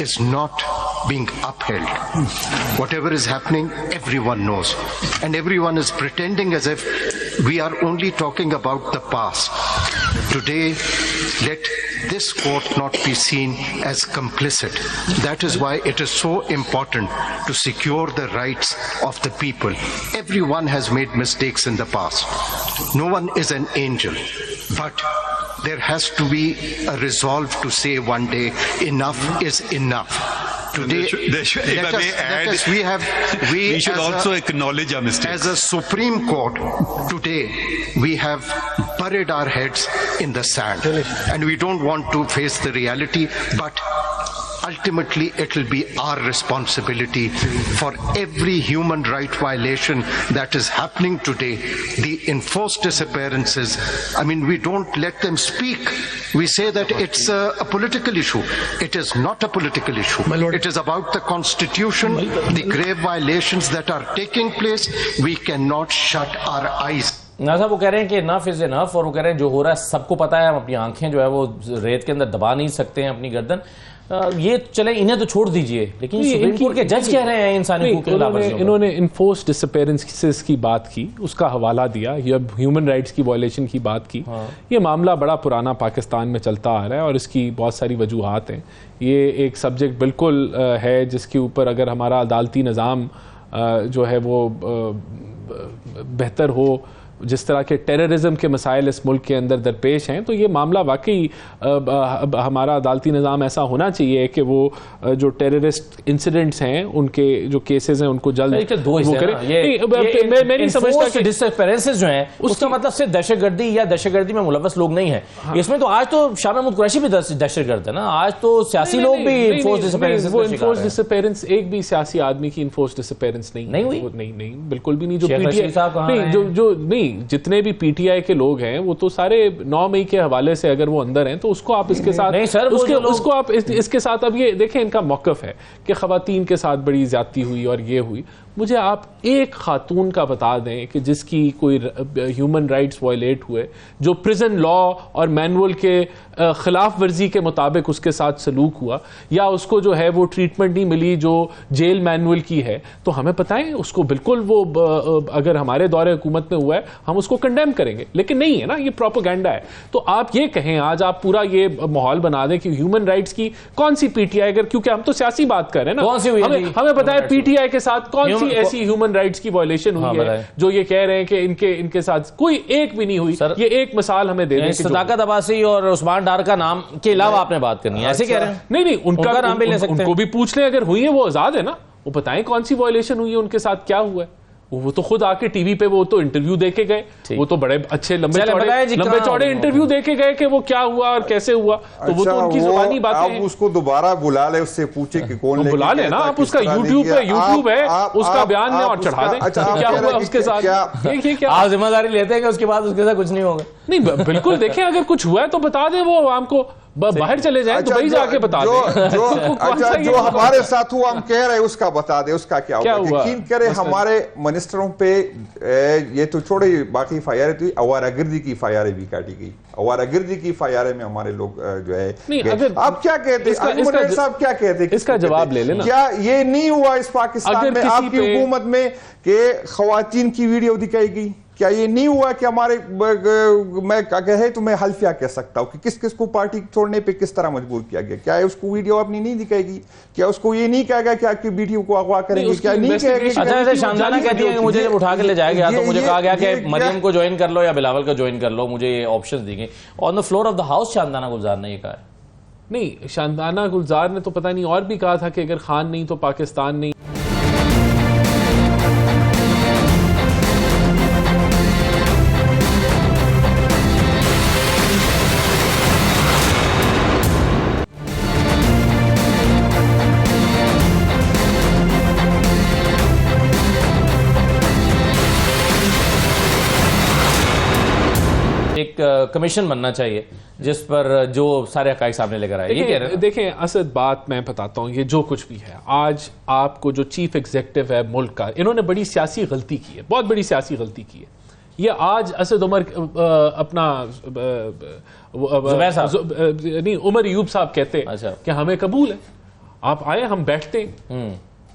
is not being upheld. Whatever is happening, everyone knows. And everyone is pretending as if we are only talking about the past. Today, let this court not be seen as complicit. That is why it is so important to secure the rights of the people. Everyone has made mistakes in the past. No one is an angel. But there has to be a resolve to say one day enough is enough. Today, we should also acknowledge our mistakes. As a Supreme Court, today we have buried our heads in the sand, and we don't want to face the reality, but ultimately it will be our responsibility for every human right violation that is happening today. The enforced disappearances, I mean, we don't let them speak. We say that it's a political issue. It is not a political issue. It is about the Constitution, the grave violations that are taking place. We cannot shut our eyes. صاحب وہ کہہ رہے ہیں کہ انف از انف, اور وہ کہہ رہے ہیں جو ہو رہا ہے سب کو پتا ہے, ہم اپنی آنکھیں جو ہے وہ ریت کے اندر دبا نہیں سکتے ہیں اپنی گردن. یہ چلیں انہیں تو چھوڑ دیجئے, لیکن سپریم کورٹ کے جج کہہ رہے ہیں انسانی حقوق کی خلاف ورزیوں. انہوں نے انفورسڈ ڈسپیرنسز کی بات کی, اس کا حوالہ دیا, یا ہیومن رائٹس کی وائلیشن کی بات کی. یہ معاملہ بڑا پرانا پاکستان میں چلتا آ رہا ہے, اور اس کی بہت ساری وجوہات ہیں. یہ ایک سبجیکٹ بالکل ہے جس کے اوپر اگر ہمارا عدالتی نظام جو ہے وہ بہتر ہو, جس طرح کے ٹیررزم کے مسائل اس ملک کے اندر درپیش ہیں, تو یہ معاملہ واقعی ہمارا عدالتی نظام ایسا ہونا چاہیے کہ وہ جو ٹیررسٹ انسیڈنٹس ہیں ان کے جو کیسز ہیں ان کو جلد وہ کریں. میں نہیں سمجھتا کہ ڈسپیرنسز جو ہیں اس کا مطلب صرف دہشت گردی یا دہشت گردی میں ملوث لوگ نہیں ہیں. اس میں تو آج تو شاہ محمود قریشی بھی دہشت گرد ہے نا, آج تو سیاسی لوگ بھی انفورس ڈسپیرنسز کا شکار ہیں. ڈسپیرنس ایک بھی سیاسی آدمی کی انفورس ڈسپیرنس نہیں ہوئی, نہیں بالکل بھی نہیں. جو نہیں, جتنے بھی پی ٹی آئی کے لوگ ہیں وہ تو سارے 9 مئی کے حوالے سے اگر وہ اندر ہیں تو اس کو آپ اس کے ساتھ اس کو آپ اس کے ساتھ, اب یہ دیکھیں ان کا موقف ہے کہ خواتین کے ساتھ بڑی زیادتی ہوئی اور یہ ہوئی. مجھے آپ ایک خاتون کا بتا دیں کہ جس کی کوئی ہیومن رائٹس وائلیٹ ہوئے, جو پریزن لا اور مینول کے خلاف ورزی کے مطابق اس کے ساتھ سلوک ہوا, یا اس کو جو ہے وہ ٹریٹمنٹ نہیں ملی جو جیل مینول کی ہے, تو ہمیں بتائیں اس کو بالکل وہ اگر ہمارے دور حکومت میں ہوا ہے ہم اس کو کنڈیم کریں گے, لیکن نہیں ہے نا, یہ پروپیگنڈا ہے. تو آپ یہ کہیں, آج آپ پورا یہ ماحول بنا دیں کہ ہیومن رائٹس کی کون سی پی ٹی آئی, اگر کیونکہ ہم تو سیاسی بات کر رہے ہیں نا, ہمیں بتائیں پی ٹی آئی کے ساتھ کون سی ایسی ہیومن رائٹس کی وائلیشن ہوئی ہے جو یہ کہہ رہے ہیں کہ ان کے ساتھ کوئی ایک بھی نہیں ہوئی. یہ ایک مثال ہمیں دے دیں. صداقت عباسی اور عثمان ڈار کا نام کے علاوہ آپ نے بات کرنی ہے, ایسے کہہ رہے ہیں؟ نہیں, ان کا نام بھی لے سکتے ہیں, ان کو بھی پوچھ لیں, اگر ہوئی ہے وہ آزاد ہے نا, وہ بتائیں کون سی وائلیشن ہوئی ہے, ان کے ساتھ کیا ہوا ہے. وہ تو خود آ کے ٹی وی پہ وہ تو انٹرویو دے کے گئے, وہ تو بڑے اچھے لمبے چوڑے انٹرویو دے کے گئے کہ وہ کیا ہوا اور کیسے ہوا, تو وہ تو ان کی زبانی باتیں ہیں. آپ اس کو دوبارہ بلا لیں, اس سے پوچھیں کہ کون لے, بلا لیں نا آپ, اس کا یوٹیوب ہے, اس کا بیان میں اور چڑھا دیں کیا ہوا اس کے ساتھ. آپ ذمہ داری لیتے ہیں کہ اس کے بعد اس کے ساتھ کچھ نہیں ہوگا. نہیں بالکل, دیکھیں اگر کچھ ہوا ہے تو بتا دیں, وہ عوام کو باہر چلے جائیں تو وہی جا کے بتا دیں. جو ہمارے ساتھ ہوا ہم کہہ رہے ہیں اس کا بتا دیں, اس کا کیا ہوا. یقین کریں ہمارے منسٹروں پہ یہ تو چھوڑے, باقی فائریں تھی, آوارہ گردی کی فائریں بھی کاٹی گئی. آوارہ گردی کی فائریں میں ہمارے لوگ جو ہے, آپ کیا کہتے ہیں صاحب, کیا کہتے ہیں, اس کا جواب لے لینا. کیا یہ نہیں ہوا اس پاکستان میں آپ کی حکومت میں کہ خواتین کی ویڈیو دکھائی گئی؟ کیا یہ نہیں ہوا کہ ہمارے, میں کہے تو میں حلفیہ کہہ سکتا ہوں کہ کس کس کو پارٹی چھوڑنے پہ کس طرح مجبور کیا گیا؟ کیا اس کو ویڈیو اپنی نہیں دکھائے گی؟ کیا اس کو یہ نہیں کہے گا کہ آپ کی بیٹیوں کو اغوا کریں گے؟ کیا نہیں کہے گا؟ اچھا شاندانہ کہتی ہے کہ مجھے جب اٹھا کے لے جایا گیا تو مجھے کہا گیا کہ مریم کو جوائن کر لو یا بلاول کو جوائن کر لو, مجھے یہ آپشنز دی گئی. On the floor of the house Shandana Gulzar نے یہ کہا ہے. نہیں, شاندانہ گلزار نے تو پتہ نہیں اور بھی کہا تھا کہ اگر خان نہیں تو پاکستان نہیں. کمیشن بننا چاہیے جس پر جو سارے حقائق سامنے لے کر آئے. یہ کہہ رہے ہیں. دیکھیں اسد بات میں بتاتا ہوں, یہ جو کچھ بھی ہے آج آپ کو جو چیف ایگزیکٹو ہے ملک کا, انہوں نے بڑی سیاسی غلطی کی ہے, بہت بڑی سیاسی غلطی کی ہے. یہ آج اسد عمر اپنا نہیں عمر ایوب صاحب کہتے کہ ہمیں قبول ہے, آپ آئے ہم بیٹھتے,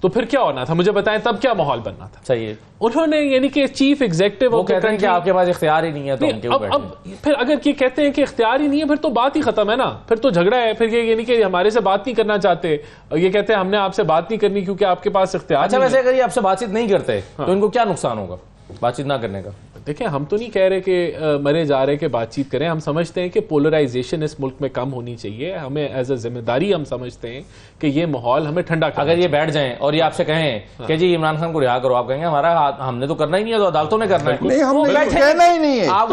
تو پھر کیا ہونا تھا مجھے بتائیں, تب کیا ماحول بننا تھا. صحیح. انہوں نے یعنی کہ چیف ایگزیکٹو وہ کہتے ہیں کہ آپ کے پاس اختیار ہی نہیں ہے, تو اب پھر اگر یہ کہتے ہیں کہ اختیار ہی نہیں ہے, پھر تو بات ہی ختم ہے نا, پھر تو جھگڑا ہے. پھر یہ یعنی کہ ہمارے سے بات نہیں کرنا چاہتے, یہ کہتے ہیں ہم نے آپ سے بات نہیں کرنی کیونکہ آپ کے پاس اختیار. اچھا ویسے اگر یہ آپ سے بات چیت نہیں کرتے تو ان کو کیا نقصان ہوگا بات چیت نہ کرنے کا؟ دیکھیں ہم تو نہیں کہہ رہے کہ مرے جا رہے کہ بات چیت کریں, ہم سمجھتے ہیں کہ پولرائزیشن اس ملک میں کم ہونی چاہیے, ہمیں ایز اے ذمہ داری ہم سمجھتے ہیں کہ یہ ماحول ہمیں ٹھنڈا کرنا. اگر یہ بیٹھ جائیں اور یہ آپ سے کہیں کہ جی عمران خان کو رہا کرو, آپ کہیں گے ہمارا ہم نے تو کرنا ہی نہیں ہے, تو عدالتوں نے کرنا ہے. نہیں, ہم نے کہنا ہی نہیں ہے. آپ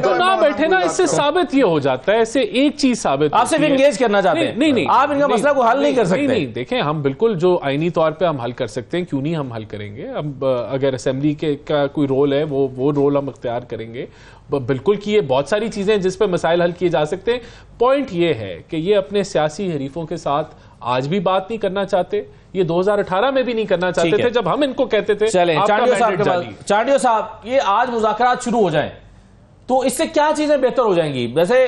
تو نہ بیٹھے نا, اس سے ثابت یہ ہو جاتا ہے, اس سے ایک چیز ثابت, آپ صرف انگیج کرنا چاہتے ہیں. نہیں, آپ ان کا مسئلہ کو حل نہیں کر سکتے. نہیں, دیکھیں ہم بالکل جو آئینی طور پہ ہم حل کر سکتے ہیں, کیوں نہیں ہم حل کریں گے. اب اگر اسمبلی کا کوئی رول ہے وہ رول ہم اختیار کریں گے بالکل. کہ یہ بہت ساری چیزیں ہیں جس پہ مسائل حل کیے جا سکتے ہیں. پوائنٹ یہ ہے کہ یہ اپنے سیاسی حریفوں کے ساتھ آج بھی بات نہیں کرنا چاہتے, یہ 2018 میں بھی نہیں کرنا چاہتے تھے جب ہم ان کو کہتے تھے. چلیں چانڈیو صاحب, یہ آج مذاکرات شروع ہو جائیں تو اس سے کیا چیزیں بہتر ہو جائیں گی؟ ویسے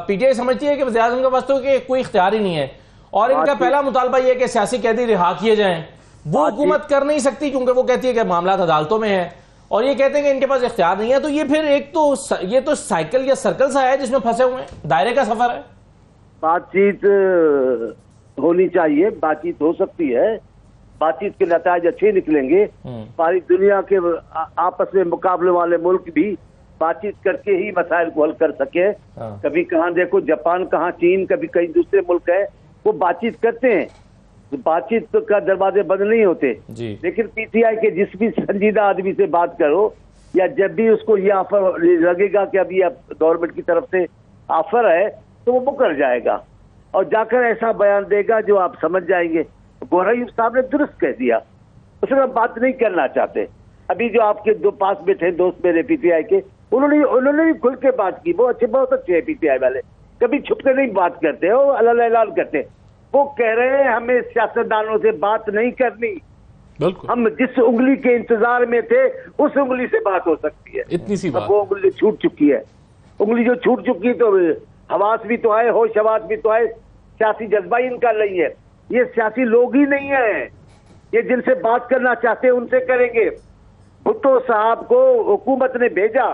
پی ٹی آئی سمجھتی ہے کہ وزیر اعظم کے پاس تو کوئی اختیار ہی نہیں ہے, اور ان کا پہلا مطالبہ یہ کہ سیاسی قیدی رہا کیے جائیں. وہ حکومت کر نہیں سکتی کیونکہ وہ کہتی ہے کہ معاملات عدالتوں میں ہیں, اور یہ کہتے ہیں کہ ان کے پاس اختیار نہیں ہے. تو یہ پھر ایک تو یہ تو سائیکل یا سرکل سا ہے جس میں پھنسے ہوئے ہیں, دائرے کا سفر ہے. بات چیت ہونی چاہیے, بات چیت ہو سکتی ہے, بات چیت کے نتائج اچھے نکلیں گے. ساری دنیا کے آپس میں مقابلے والے ملک بھی بات چیت کر کے ہی مسائل کو حل کر سکے. کبھی کہاں دیکھو جاپان, کہاں چین, کبھی کئی دوسرے ملک ہے وہ بات چیت کرتے ہیں, بات چیت کا دروازے بند نہیں ہوتے. لیکن پی ٹی آئی کے جس بھی سنجیدہ آدمی سے بات کرو, یا جب بھی اس کو یہ آفر لگے گا کہ ابھی گورنمنٹ کی طرف سے آفر ہے, تو وہ مکر جائے گا اور جا کر ایسا بیان دے گا جو آپ سمجھ جائیں گے. گورائیوب صاحب نے درست کہہ دیا, اس میں بات نہیں کرنا چاہتے. ابھی جو آپ کے دو پاس میں تھے دوست میرے پی ٹی آئی کے, انہوں نے بھی کھل کے بات کی. وہ بہت اچھے ہیں پی ٹی آئی والے, کبھی چھپ کے نہیں بات کرتے, وہ اعلان کرتے. وہ کہہ رہے ہیں ہمیں سیاستدانوں سے بات نہیں کرنی, ہم جس انگلی کے انتظار میں تھے اس انگلی سے بات ہو سکتی ہے. اتنی سی بات. وہ انگلی چھوٹ چکی ہے, انگلی جو چھوٹ چکی تو حواس بھی تو آئے, ہوش حواس بھی تو آئے, سیاسی جذبہ ان کا نہیں ہے. یہ سیاسی لوگ ہی نہیں ہیں, یہ جن سے بات کرنا چاہتے ہیں ان سے کریں گے. بھٹو صاحب کو حکومت نے بھیجا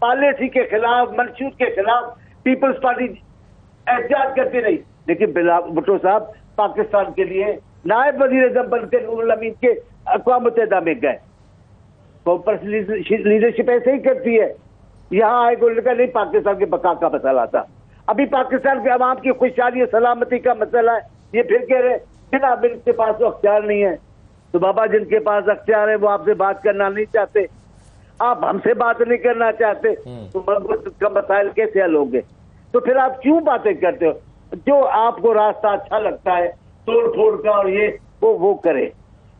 پالیسی کے خلاف, منشور کے خلاف, پیپلز پارٹی احتجاج کرتی رہی, لیکن بھٹو صاحب پاکستان کے لیے نائب وزیر اعظم بن کے نور الامین کے اقوام متحدہ میں گئے. کانفرنس لیڈرشپ ایسے ہی کرتی ہے. یہاں آئے کو لگا نہیں پاکستان کے بقا کا مسئلہ تھا, ابھی پاکستان کے عوام کی خوشحالی اور سلامتی کا مسئلہ ہے. یہ پھر کہہ رہے جناب ان کے پاس تو اختیار نہیں ہے. تو بابا جن کے پاس اختیار ہے وہ آپ سے بات کرنا نہیں چاہتے, آپ ہم سے بات نہیں کرنا چاہتے, تو ملک کا مسائل کیسے حل ہوں گے؟ تو پھر آپ کیوں باتیں کرتے ہو؟ جو آپ کو راستہ اچھا لگتا ہے توڑ پھوڑ کا اور یہ وہ کرے.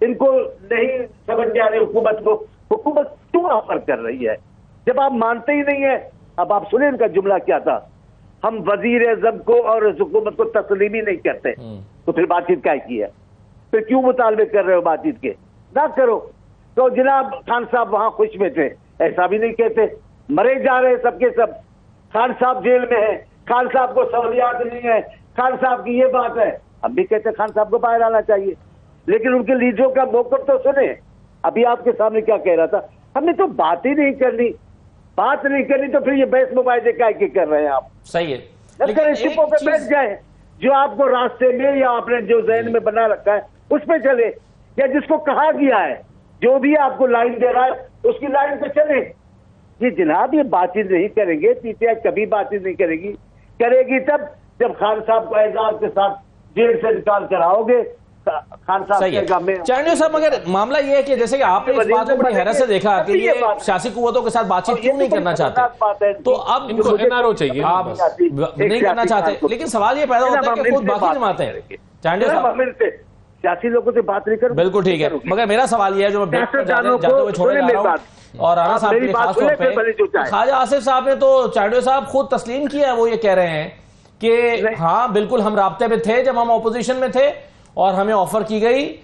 ان کو نہیں سمجھ میں آ رہی حکومت کو, حکومت کیوں آفر کر رہی ہے جب آپ مانتے ہی نہیں ہیں. اب آپ سنیں ان کا جملہ کیا تھا, ہم وزیر اعظم کو اور حکومت کو تسلیم ہی نہیں کرتے, تو پھر بات چیت کیا کی ہے؟ پھر کیوں مطالبے کر رہے ہو بات چیت کے؟ نہ کرو. تو جناب خان صاحب وہاں خوش میں تھے, ایسا بھی نہیں کہتے. مرے جا رہے سب کے سب, خان صاحب جیل میں ہیں, خان صاحب کو سہولیات نہیں ہے, خان صاحب کی یہ بات ہے. ہم بھی کہتے ہیں خان صاحب کو باہر آنا چاہیے, لیکن ان کے لیڈروں کا موقف تو سنیں. ابھی آپ کے سامنے کیا کہہ رہا تھا, ہم نے تو بات ہی نہیں کرنی. بات نہیں کرنی تو پھر یہ بحث مباحثے کے کر رہے ہیں آپ. صحیح ہے, لیکن شپوں پہ بیٹھ جائیں, جو آپ کو راستے میں یا آپ نے جو ذہن میں بنا رکھا ہے اس پہ چلے, یا جس کو کہا گیا ہے جو بھی آپ کو لائن دے رہا ہے اس کی لائن پہ چلے. یہ جناب یہ بات چیت نہیں کریں گے, پی ٹی آئی کبھی بات چیت نہیں کرے گی تب جب خان صاحب کو اعزاز کے ساتھ جیل سے نکال کر آؤ گے. خان صاحب کے گام میں چانڈیو صاحب, مگر معاملہ یہ ہے کہ جیسے کہ آپ نے اس بات کو بڑی حیرت سے دیکھا کہ یہ سیاسی قوتوں کے ساتھ بات چیت کیوں نہیں کرنا چاہتے, تو اب ان کو این آر او چاہیے, آپ نہیں کرنا چاہتے. لیکن سوال یہ پیدا ہوتا ہے کہ خود باقی جماعتیں, چانڈیو صاحب سیاسی لوگوں سے بات نہیں کروں. بالکل ٹھیک ہے, مگر میرا سوال یہ ہے جو میں جاتے ہوئے چھوڑے جا رہا ہوں, اور رانا صاحب کے خاص طور پہ خواجہ آصف صاحب نے تو چانڈیو صاحب خود تسلیم کیا ہے, وہ یہ کہہ رہے ہیں کہ ہاں بالکل ہم رابطے میں تھے جب ہم اپوزیشن میں تھے, اور ہمیں آفر کی گئی,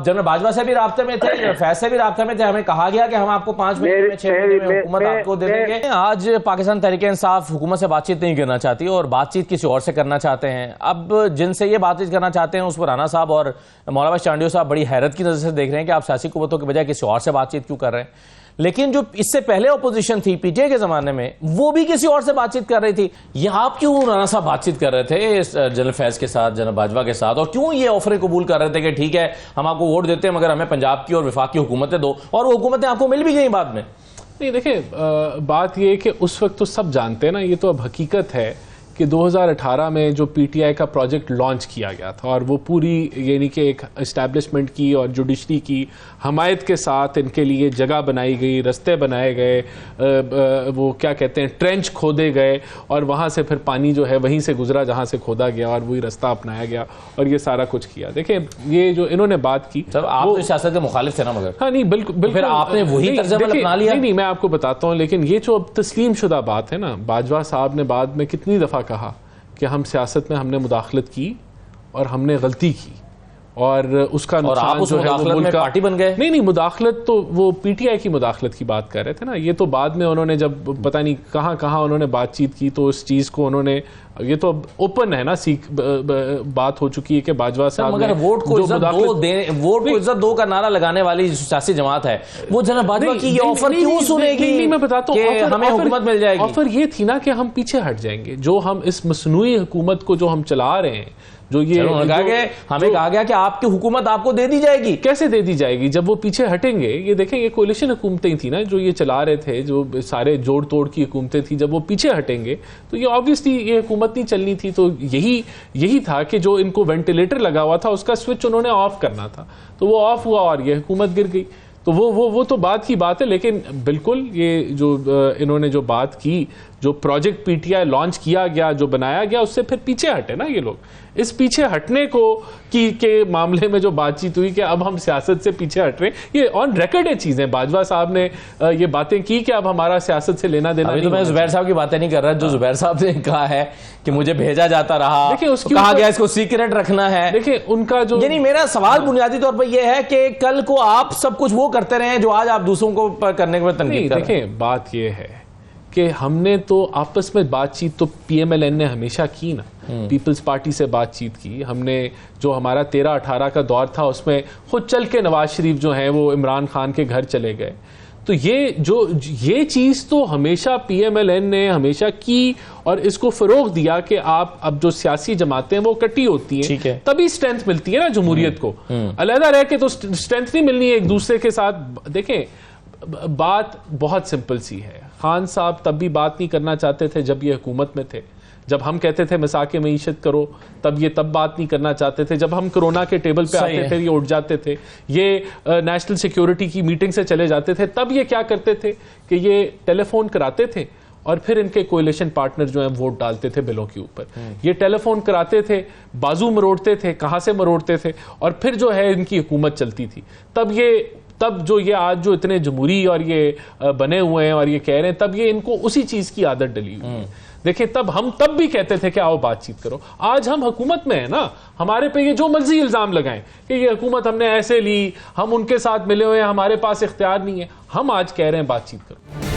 جنرل باجوہ سے بھی رابطے میں تھے, جنرل فیض سے بھی رابطے میں تھے, ہمیں کہا گیا کہ ہم آپ کو 5 مہینے میں 6 مہینے میں حکومت آپ کو دے دیں گے. آج پاکستان تحریک انصاف حکومت سے بات چیت نہیں کرنا چاہتی اور بات چیت کسی اور سے کرنا چاہتے ہیں. اب جن سے یہ بات چیت کرنا چاہتے ہیں اس پر رانا صاحب اور مولانا چانڈیو صاحب بڑی حیرت کی نظر سے دیکھ رہے ہیں کہ آپ سیاسی قوتوں کے بجائے کسی اور سے بات چیت کیوں کر رہے ہیں. لیکن جو اس سے پہلے اپوزیشن تھی پی ٹی آئی کے زمانے میں, وہ بھی کسی اور سے بات چیت کر رہی تھی. یہ آپ کیوں رانا صاحب بات چیت کر رہے تھے جنرل فیض کے ساتھ, جنرل باجوہ کے ساتھ, اور کیوں یہ آفر قبول کر رہے تھے کہ ٹھیک ہے ہم آپ کو ووٹ دیتے ہیں مگر ہمیں پنجاب کی اور وفاق کی حکومتیں دو, اور وہ حکومتیں آپ کو مل بھی گئیں بعد میں؟ نہیں دیکھیں, بات یہ ہے کہ اس وقت تو سب جانتے ہیں نا, یہ تو اب حقیقت ہے کہ 2018 میں جو پی ٹی آئی کا پروجیکٹ لانچ کیا گیا تھا, اور وہ پوری یعنی کہ ایک اسٹیبلشمنٹ کی اور جوڈیشری کی حمایت کے ساتھ ان کے لیے جگہ بنائی گئی, رستے بنائے گئے, وہ کیا کہتے ہیں ٹرینچ کھودے گئے, اور وہاں سے پھر پانی جو ہے وہیں سے گزرا جہاں سے کھودا گیا, اور وہی رستہ اپنایا گیا, اور یہ سارا کچھ کیا. دیکھیں یہ جو انہوں نے بات کی, آپ تو سیاست کے مخالف تھے نا, مگر ہاں نہیں بالکل پھر آپ نے وہی طرز عمل اپنا لیا. نہیں میں آپ کو بتاتا ہوں, لیکن یہ جو اب تسلیم شدہ بات ہے نا, باجوہ صاحب نے بعد میں کتنی دفعہ کہا کہ ہم سیاست میں ہم نے مداخلت کی اور ہم نے غلطی کی, اور اس کا نقصان جو ہے وہ ملک کا پارٹی بن گئے. نہیں مداخلت تو وہ پی ٹی آئی کی مداخلت کی بات کر رہے تھے نا, یہ تو بعد میں انہوں نے جب پتہ نہیں کہاں انہوں نے بات چیت کی تو اس چیز کو انہوں نے, یہ تو اب اوپن ہے نا, بات ہو چکی ہے کہ باجوہ صاحب مگر ووٹ کو عزت دو کا نعرہ لگانے والی سیاسی جماعت ہے, وہ جناب باجوہ کی یہ آفر کیوں سنے گی؟ میں بتاتا کہ ہمیں حکومت مل جائے گی. آفر یہ تھی نا کہ ہم پیچھے ہٹ جائیں گے, جو ہم اس مصنوعی حکومت کو جو ہم چلا رہے ہیں, جو یہ ہمیں کہا گیا کہ آپ کی حکومت آپ کو دے دی جائے گی. کیسے دے دی جائے گی جب وہ پیچھے ہٹیں گے؟ یہ دیکھیں یہ کولیشن حکومتیں تھیں نا جو یہ چلا رہے تھے, جو سارے جوڑ توڑ کی حکومتیں تھیں, جب وہ پیچھے ہٹیں گے تو یہ آبویسلی یہ حکومت نہیں چلنی تھی. تو یہی تھا کہ جو ان کو وینٹیلیٹر لگا ہوا تھا اس کا سوئچ انہوں نے آف کرنا تھا, تو وہ آف ہوا اور یہ حکومت گر گئی. تو وہ تو بات کی بات ہے, لیکن بالکل یہ جو انہوں نے جو بات کی, جو project P T I launch کیا گیا, جو بنایا گیا, اس سے پھر پیچھے ہٹے نا یہ لوگ. اس پیچھے ہٹنے کو کے معاملے میں جو بات چیت ہوئی کہ اب ہم سیاست سے پیچھے ہٹ رہے ہیں, یہ آن ریکارڈ ہے چیزیں. باجوہ صاحب نے یہ باتیں کی کہ اب ہمارا سیاست سے لینا دینا نہیں. تو میں زبیر صاحب کی باتیں نہیں کر رہا, جو زبیر صاحب نے کہا ہے کہ مجھے بھیجا جاتا رہا, کہا گیا اس کو سیکریٹ رکھنا ہے. دیکھیں ان کا جو, یعنی میرا سوال بنیادی طور پر یہ ہے کہ کل کو آپ سب کچھ وہ کرتے رہے جو آج آپ دوسروں کو کرنے کے تنقید کر رہے ہیں. دیکھیں بات یہ ہے کہ ہم نے تو آپس میں بات چیت تو پی ایم ایل این نے ہمیشہ کی نا, پیپلز پارٹی سے بات چیت کی ہم نے. جو ہمارا 13-18 کا دور تھا اس میں خود چل کے نواز شریف جو ہیں وہ عمران خان کے گھر چلے گئے. تو یہ چیز تو ہمیشہ پی ایم ایل این نے ہمیشہ کی, اور اس کو فروغ دیا کہ آپ اب جو سیاسی جماعتیں وہ کٹی ہوتی ہیں تبھی اسٹرینتھ ملتی ہے نا جمہوریت کو. علیحدہ رہ کے تو اسٹرینتھ نہیں ملنی ہے ایک دوسرے کے ساتھ. دیکھیں بات بہت سمپل سی ہے, خان صاحب تب بھی بات نہیں کرنا چاہتے تھے جب یہ حکومت میں تھے. جب ہم کہتے تھے مساق معیشت کرو تب یہ بات نہیں کرنا چاہتے تھے. جب ہم کرونا کے ٹیبل پہ آتے تھے یہ اٹھ جاتے تھے. یہ نیشنل سیکیورٹی کی میٹنگ سے چلے جاتے تھے, تب یہ کیا کرتے تھے کہ یہ ٹیلی فون کراتے تھے اور پھر ان کے کولیشن پارٹنر جو ہیں ووٹ ڈالتے تھے بلوں کے اوپر. یہ ٹیلی فون کراتے تھے, بازو مروڑتے تھے, کہاں سے مروڑتے تھے, اور پھر جو ہے ان کی حکومت چلتی تھی. تب جو یہ آج جو اتنے جمہوری اور یہ بنے ہوئے ہیں اور یہ کہہ رہے ہیں, تب یہ ان کو اسی چیز کی عادت ڈلی ہوئی ہے. دیکھیں ہم تب بھی کہتے تھے کہ آؤ بات چیت کرو. آج ہم حکومت میں ہیں نا, ہمارے پہ یہ جو مرضی الزام لگائیں کہ یہ حکومت ہم نے ایسے لی, ہم ان کے ساتھ ملے ہوئے ہیں, ہمارے پاس اختیار نہیں ہے. ہم آج کہہ رہے ہیں بات چیت کرو.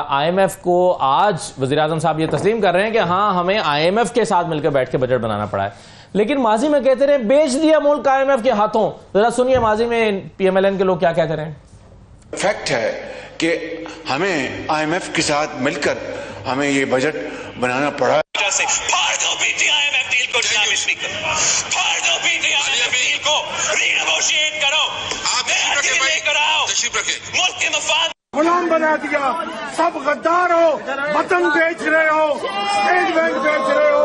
آئی ایم ایف کو آج وزیراعظم صاحب یہ تسلیم کر رہے ہیں کہ ہاں ہمیں آئی ایم ایف کے ساتھ مل کر بیٹھ کے بجٹ بنانا پڑا ہے, لیکن ماضی میں کہتے رہے بیچ دیا ملک آئی ایم ایف کے ہاتھوں. ذرا سنیے ماضی میں پی ایم ایل این کے لوگ کیا کہتے رہے ہیں. فیکٹ ہے کہ ہمیں آئی ایم ایف کے ساتھ مل کر ہمیں یہ بجٹ بنانا پڑا. غلام بنا کہہ دیا سب غدار ہو, وطن بیچ رہے ہو, اسٹیٹ بینک بیچ رہے ہو,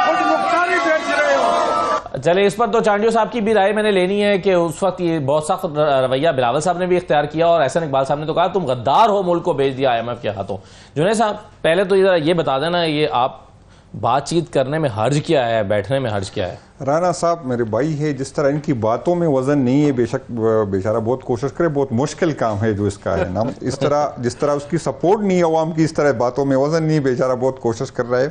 خود مختاری بیچ رہے ہو. چلے اس پر تو چانڈیو صاحب کی بھی رائے میں نے لینی ہے کہ اس وقت یہ بہت سخت رویہ بلاول صاحب نے بھی اختیار کیا اور احسن اقبال صاحب نے تو کہا تم غدار ہو, ملک کو بیچ دیا IMF کے ہاتھوں. جنید صاحب پہلے تو یہ بتا دینا, یہ آپ بات چیت کرنے میں حرج کیا ہے, بیٹھنے میں حرج کیا ہے؟ رانا صاحب میرے بھائی ہے, جس طرح ان کی باتوں میں وزن نہیں ہے, بے شک بیچارہ بہت کوشش کرے, بہت مشکل کام ہے جو اس کا ہے نا. اس طرح جس طرح اس کی سپورٹ نہیں ہے عوام کی, اس طرح باتوں میں وزن نہیں, بیچارہ بہت کوشش کر رہا ہے.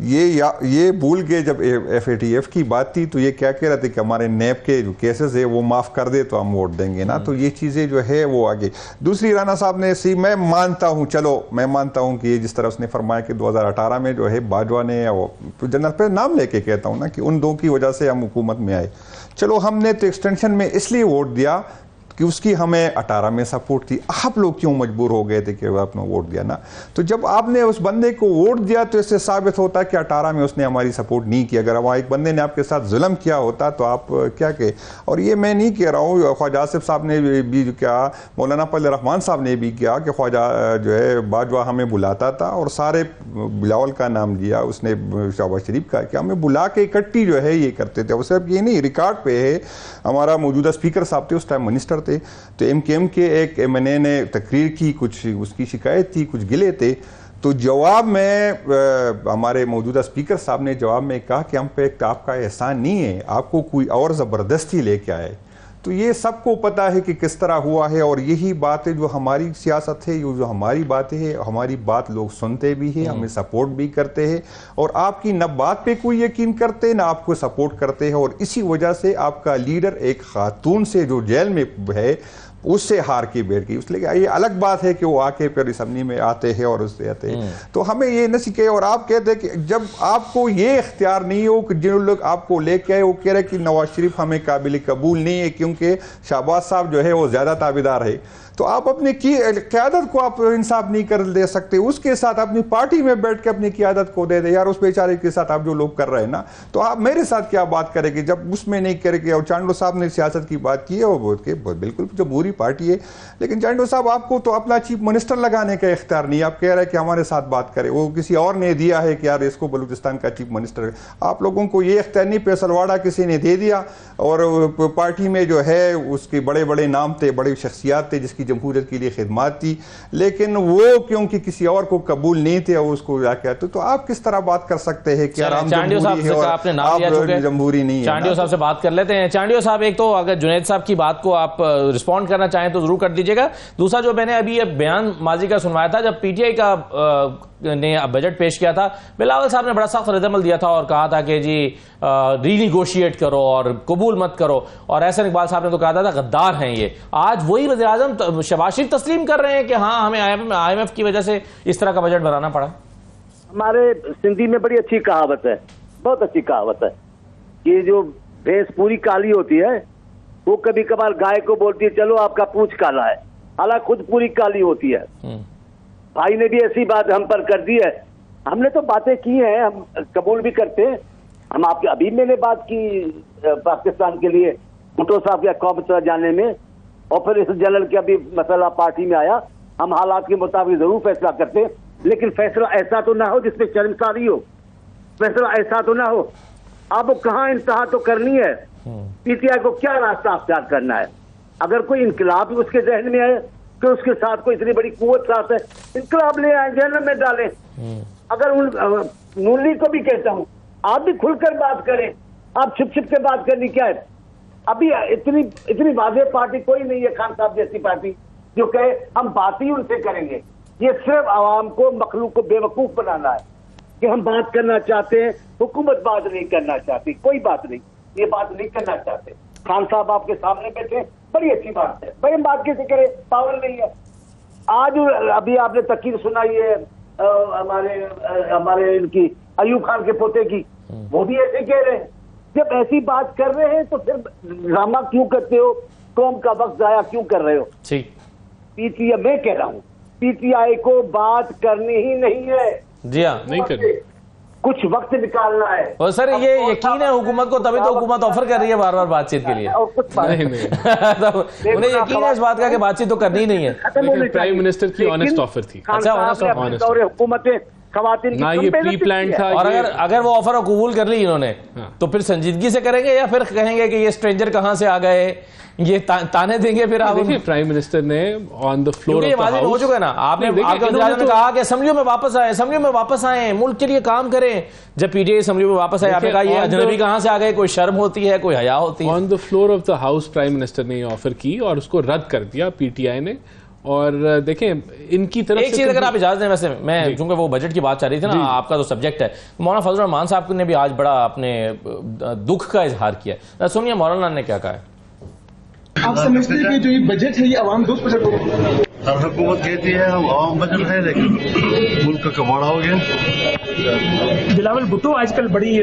یہ بھول گئے جب FATF کی بات تھی تو یہ کیا کہہ رہے تھے کہ ہمارے نیب کے جو کیسز ہے وہ معاف کر دے تو ہم ووٹ دیں گے نا. تو یہ چیزیں جو ہے وہ آگے. دوسری رانا صاحب نے میں مانتا ہوں, چلو میں مانتا ہوں کہ جس طرح اس نے فرمایا کہ 2018 میں جو ہے باجوہ نے جنرل پہ نام لے کے کہتا ہوں نا کہ ان دو کی وجہ سے ہم حکومت میں آئے. چلو ہم نے تو ایکسٹینشن میں اس لیے ووٹ دیا کہ اس کی ہمیں 18 میں سپورٹ تھی. آپ لوگ کیوں مجبور ہو گئے تھے کہ آپ نے ووٹ دیا نا؟ تو جب آپ نے اس بندے کو ووٹ دیا تو اس سے ثابت ہوتا ہے کہ 18 میں اس نے ہماری سپورٹ نہیں کی. اگر وہاں ایک بندے نے آپ کے ساتھ ظلم کیا ہوتا تو آپ کیا کہ, اور یہ میں نہیں کہہ رہا ہوں, خواجہ آصف صاحب نے بھی کیا, مولانا فضل الرحمان صاحب نے بھی کیا کہ خواجہ جو ہے باجوہ ہمیں بلاتا تھا اور سارے بلاول کا نام لیا, اس نے شہباز شریف کا, کہ ہمیں بلا کے اکٹھی جو ہے یہ کرتے تھے. اور صرف یہ نہیں, ریکارڈ پہ ہے, ہمارا موجودہ اسپیکر صاحب تھے اس ٹائم منسٹر تھے, تو MKM کے ایک MNA نے تقریر کی, کچھ اس کی شکایت تھی, کچھ گلے تھے, تو جواب میں ہمارے موجودہ اسپیکر صاحب نے جواب میں کہا کہ ہم پہ آپ کا احسان نہیں ہے, آپ کو کوئی اور زبردستی لے کے آئے. تو یہ سب کو پتہ ہے کہ کس طرح ہوا ہے, اور یہی بات ہے جو ہماری سیاست ہے, جو ہماری باتیں ہے, ہماری بات لوگ سنتے بھی ہیں, ہمیں سپورٹ بھی کرتے ہیں, اور آپ کی نہ بات پہ کوئی یقین کرتے نہ آپ کو سپورٹ کرتے ہیں. اور اسی وجہ سے آپ کا لیڈر ایک خاتون سے جو جیل میں ہے اس سے ہار کے بیٹھ گئی. اس لیے یہ الگ بات ہے کہ وہ آ کے پھر اسمبلی میں آتے ہیں اور اس سے آتے ہیں, تو ہمیں یہ نہ سیکھے. اور آپ کہتے ہیں کہ جب آپ کو یہ اختیار نہیں ہو کہ جن لوگ آپ کو لے کے آئے وہ کہہ رہے کہ نواز شریف ہمیں قابل قبول نہیں ہے کیونکہ شہباز صاحب جو ہے وہ زیادہ تابعدار ہے, تو آپ اپنی قیادت کو آپ انصاف نہیں کر دے سکتے. اس کے ساتھ اپنی پارٹی میں بیٹھ کے اپنی قیادت کو دے دے یار, اس بیچارے کے ساتھ آپ جو لوگ کر رہے ہیں نا, تو آپ میرے ساتھ کیا بات کریں گے جب اس میں نہیں کریں گے. اور چانڈو صاحب نے سیاست کی بات کی ہے, وہ بہت کہ بالکل جمہوری پارٹی ہے, لیکن چانڈو صاحب آپ کو تو اپنا چیف منسٹر لگانے کا اختیار نہیں. آپ کہہ رہے ہیں کہ ہمارے ساتھ بات کرے, وہ کسی اور نے دیا ہے کہ یار اس کو بلوچستان کا چیف منسٹر. آپ لوگوں کو یہ اختیار نہیں, فیصل واڑہ کسی نے دے دیا, اور پارٹی میں جو ہے اس کے بڑے بڑے نام تھے, بڑے شخصیات تھے جس کی جمہوریت کے لیے خدمات تھی, لیکن وہ کیونکہ کسی اور کو قبول نہیں تھے اور اس کو جا کے, تو آپ کس طرح بات کر سکتے ہیں کہ چانڈیو صاحب سے آپ نے نام لیا چکے, جمہوری نہیں ہے. چانڈیو صاحب سے بات کر لیتے ہیں. چانڈیو صاحب, ایک تو اگر جنید صاحب کی بات کو آپ رسپونڈ کرنا چاہیں تو ضرور کر دیجیے گا. دوسرا جو میں نے ابھی یہ بیان ماضی کا سنوایا تھا جب PTI کا نے بجٹ پیش کیا تھا, بلاول صاحب نے بڑا سخت رد عمل دیا تھا اور کہا تھا کہ جی ری نیگوشیٹ کرو اور قبول مت کرو, اور احسن اقبال صاحب نے تو کہا تھا غدار ہیں یہ. آج وہی وزیر اعظم شہباز شریف تسلیم کر رہے ہیں کہ ہاں ہمیں IMF کی وجہ سے اس طرح کا بجٹ بنانا پڑا. ہمارے سندھی میں بڑی اچھی کہاوت ہے, بہت اچھی کہاوت ہے, کہ جو بھینس پوری کالی ہوتی ہے وہ کبھی کبھار گائے کو بولتی ہے چلو آپ کا پونچھ کالا ہے, حالانکہ خود پوری کالی ہوتی ہے. بھائی نے بھی ایسی بات ہم پر کر دی ہے, ہم نے تو باتیں کی ہیں, ہم قبول بھی کرتے ہیں. ہم آپ کے ابھی میں نے بات کی پاکستان کے لیے بھٹو صاحب کے قوم طرح جانے میں, اور پھر اس جلل کے ابھی مسئلہ پارٹی میں آیا. ہم حالات کے مطابق ضرور فیصلہ کرتے ہیں, لیکن فیصلہ ایسا تو نہ ہو جس میں شرمساری ہو, فیصلہ ایسا تو نہ ہو. اب کہاں انتہا تو کرنی ہے, PTI کو کیا راستہ اختیار کرنا ہے. اگر کوئی انقلاب اس کے ذہن میں آئے کہ اس کے ساتھ کوئی اتنی بڑی قوت ساتھ ہے, انقلاب لے آئیں, جہنم میں ڈالیں. اگر نون لیگ کو بھی کہتا ہوں آپ بھی کھل کر بات کریں, آپ چھپ چھپ کے بات کرنی کیا ہے. ابھی اتنی واضح پارٹی کوئی نہیں ہے خان صاحب جیسی پارٹی جو کہے ہم بات ہی ان سے کریں گے. یہ صرف عوام کو, مخلوق کو بے وقوف بنانا ہے کہ ہم بات کرنا چاہتے ہیں, حکومت بات نہیں کرنا چاہتی, کوئی بات نہیں, یہ بات نہیں کرنا چاہتے. خان صاحب آپ کے سامنے بیٹھے, بڑی اچھی بات ہے, بھائی ہم بات کیسے کریں, پاور نہیں ہے. آج ابھی آپ نے تقریر سنائی ہے ہمارے ان کی ایوب خان کے پوتے کی, وہ بھی ایسے کہہ رہے ہیں. جب ایسی بات کر رہے ہیں تو پھر ڈرامہ کیوں کرتے ہو, قوم کا وقت ضائع کیوں کر رہے ہو. PTI میں کہہ رہا ہوں PTI کو بات کرنی ہی نہیں ہے. جی ہاں, نہیں کرنی. کچھ وقت نکالنا ہے. اور سر یہ یقین ہے حکومت کو، تبھی تو حکومت آفر کر رہی ہے بار بار بات چیت کے لیے. انہیں یقین ہے اس بات کا کہ بات چیت تو کرنی ہی نہیں ہے. پرائم منسٹر کی آنےسٹ آفر تھی. حکومتیں خواتین نہ یہ پری پلان تھا. اور اگر وہ آفر قبول کر لی انہوں نے تو پھر سنجیدگی سے کریں گے یا پھر کہیں گے کہ یہ اسٹرینجر کہاں سے آ گئے، یہ تانے دیں گے پھر آپ؟ دیکھیں پرائم منسٹر نے آن دا فلور یہ واضح ہو چکا ہے نا. آپ نے کہا کہ اسمبلیوں میں واپس آئے، اسمبلیوں میں واپس آئیں، ملک کے لیے کام کریں. جب پی ٹی آئی اسمبلیوں میں واپس آئے آپ نے کہا یہ اجنبی کہاں سے آ گئے، کوئی شرم ہوتی ہے، کوئی حیا ہوتی ہے. On the floor of the house prime minister نے یہ آفر کی اور اس کو رد کر دیا پی ٹی آئی نے. اور دیکھیں ان کی طرف ایک چیز اگر آپ اجازت دیں، ویسے میں چونکہ وہ بجٹ کی بات چل رہی تھی نا، آپ کا تو سبجیکٹ ہے، مولانا فضل الرحمان صاحب نے بھی آج بڑا اپنے دکھ کا اظہار کیا ہے. سنیے مولانا نے کیا کہا ہے. آپ سمجھتے ہیں کہ جو یہ بجٹ ہے یہ عوام دوست بجٹ ہوگا؟ ہر حکومت کہتی ہے ہم عوام بجٹ ہے لیکن ملک کا کباڑا ہو گیا. بلاول بھٹو آج کل بڑی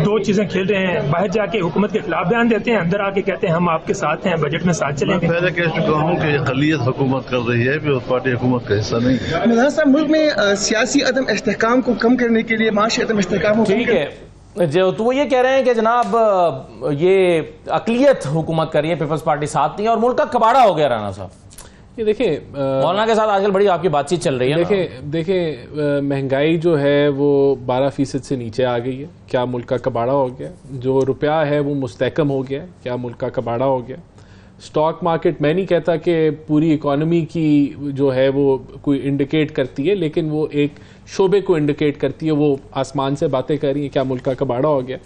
دو چیزیں کھیل رہے ہیں، باہر جا کے حکومت کے خلاف بیان دیتے ہیں، اندر آ کے کہتے ہیں ہم آپ کے ساتھ ہیں، بجٹ میں ساتھ چلیں گے. میں پہلے کہہ چکا ہوں کہ اقلیت حکومت کر رہی ہے، پیپلز پارٹی حکومت کا حصہ نہیں. مولانا صاحب ملک میں سیاسی عدم استحکام کو کم کرنے کے لیے، معاشی عدم استحکام کو کم ٹھیک ہے جو تو وہ یہ کہہ رہے ہیں کہ جناب یہ اقلیت حکومت کر رہی ہے، پیپلز پارٹی ساتھ نہیں ہے اور ملک کا کباڑا ہو گیا. رانا صاحب یہ دیکھیں مولانا کے ساتھ آج کل بڑی آپ کی بات چیت چل رہی ہے. دیکھیں مہنگائی جو ہے وہ 12% سے نیچے آ گئی ہے. کیا ملک کا کباڑا ہو گیا؟ جو روپیہ ہے وہ مستحکم ہو گیا. کیا ملک کا کباڑا ہو گیا؟ سٹاک مارکیٹ میں نہیں کہتا کہ پوری اکانومی کی جو ہے وہ کوئی انڈیکیٹ کرتی ہے، لیکن وہ ایک شعبے کو انڈیکیٹ کرتی ہے. وہ آسمان سے باتیں کر رہی ہیں. کیا ملک کا کباڑا ہو گیا؟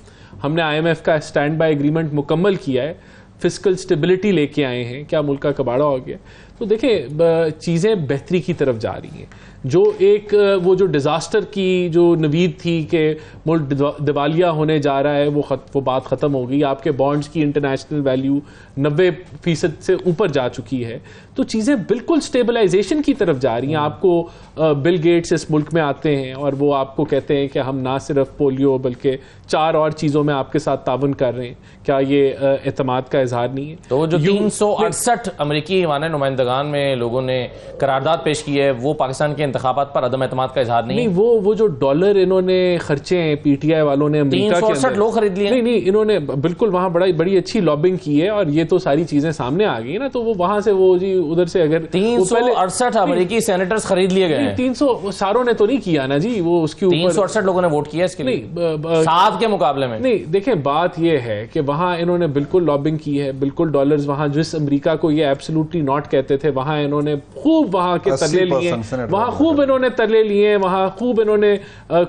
ہم نے IMF کا اسٹینڈ بائی ایگریمنٹ مکمل کیا ہے، فسکل سٹیبلٹی لے کے آئے ہیں. کیا ملک کا کباڑا ہو گیا؟ تو دیکھیں چیزیں بہتری کی طرف جا رہی ہیں. جو ایک وہ جو ڈیزاسٹر کی جو نوید تھی کہ ملک دیوالیہ ہونے جا رہا ہے، وہ بات ختم ہو گئی. آپ کے بانڈز کی انٹرنیشنل ویلیو 90% سے اوپر جا چکی ہے. تو چیزیں بالکل سٹیبلائزیشن کی طرف جا رہی ہیں. آپ کو بل گیٹس اس ملک میں آتے ہیں اور وہ آپ کو کہتے ہیں کہ ہم نہ صرف پولیو بلکہ 4 اور چیزوں میں آپ کے ساتھ تعاون کر رہے ہیں. کیا یہ اعتماد کا اظہار نہیں ہے؟ تو جو 368 امریکی ایوان نمائندگان میں لوگوں نے قرارداد پیش کی ہے، وہ پاکستان کے انتخابات پر عدم اعتماد کا اظہار نہیں. وہ جو ڈالر انہوں نے خرچے ہیں پی ٹی آئی والوں نے امریکہ کے 368 لوگ خرید لیے. نہیں انہوں نے بالکل وہاں بڑی اچھی لابنگ کی ہے اور یہ تو ساری چیزیں سامنے آ گئی نا. تو وہ وہاں سے وہ جی ادھر سے اگر 368 امریکی سینیٹرز خرید لیے گئے ہیں. 300 ساروں نے تو نہیں کیا نا جی. وہ اس کے اوپر 368 لوگوں نے ووٹ کیا اس کے لیے 7 کے مقابلے میں. نہیں دیکھیں بات یہ ہے کہ وہاں انہوں نے بالکل لابنگ کی ہے. بالکل ڈالرز وہاں جس امریکہ کو یہ ایبسولوٹلی ناٹ کہتے تھے وہاں انہوں نے خوب وہاں کے ترلے لیے، وہاں خوب انہوں نے ترلے لیے، وہاں خوب انہوں نے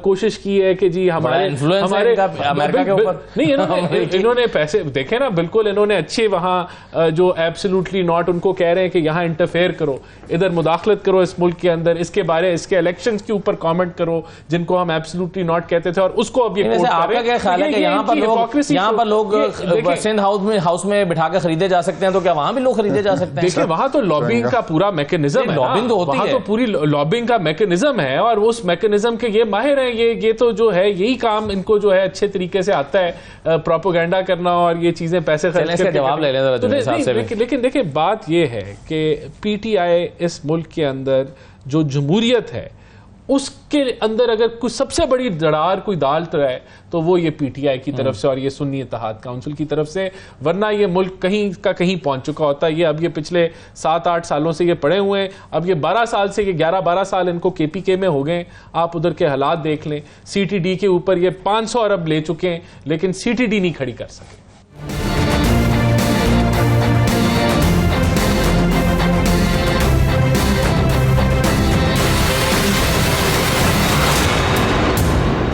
کوشش کی ہے کہ جی ہمارے امریکہ کے اوپر نہیں انہوں نے پیسے دیکھیں نا. بالکل انہوں نے اچھے وہاں جو ایبسولوٹلی ناٹ ان کو کہہ رہے ہیں کہ یہاں انٹرفیئر کرو، ادھر مداخلت کرو اس ملک کے اندر، اس کے بارے اس کے الیکشنز کے اوپر کامنٹ کرو جن کو ہم ایبسولوٹلی ناٹ کہتے تھے. اور اس کو اب یہ آپ کا کیا خیال ہے کہ یہاں پر لوگ سندھ ہاؤس میں بٹھا کے خریدے جا سکتے ہیں، تو کیا وہاں بھی لوگ خریدے جا سکتے ہیں؟ دیکھیں وہاں تو لابنگ کا پورا میکینزم ہے. لابنگ تو ہوتی ہے، وہاں تو پوری لابنگ کا میکینزم ہے اور اس میکینزم کے یہ ماہر ہیں. یہ تو جو ہے یہی کام ان کو جو ہے اچھے طریقے سے آتا ہے، پروپیگنڈا کرنا اور یہ چیزیں پیسے خرچ کر کے. جواب لے لیں. لیکن دیکھیں بات یہ ہے کہ پی ٹی آئی اس ملک کے اندر جو جمہوریت ہے اس کے اندر اگر کچھ سب سے بڑی دراڑ کوئی ڈال ہے تو وہ یہ پی ٹی آئی کی طرف سے اور یہ سنی اتحاد کونسل کی طرف سے. ورنہ یہ ملک کہیں کا کہیں پہنچ چکا ہوتا ہے. اب یہ پچھلے 7-8 سالوں سے یہ پڑے ہوئے ہیں. اب یہ 12 سال سے یہ 11-12 سال ان کو کے پی کے میں ہو گئے. آپ ادھر کے حالات دیکھ لیں. سی ٹی ڈی کے اوپر یہ 500 ارب لے چکے ہیں لیکن سی ٹی ڈی نہیں کھڑی کر سکے.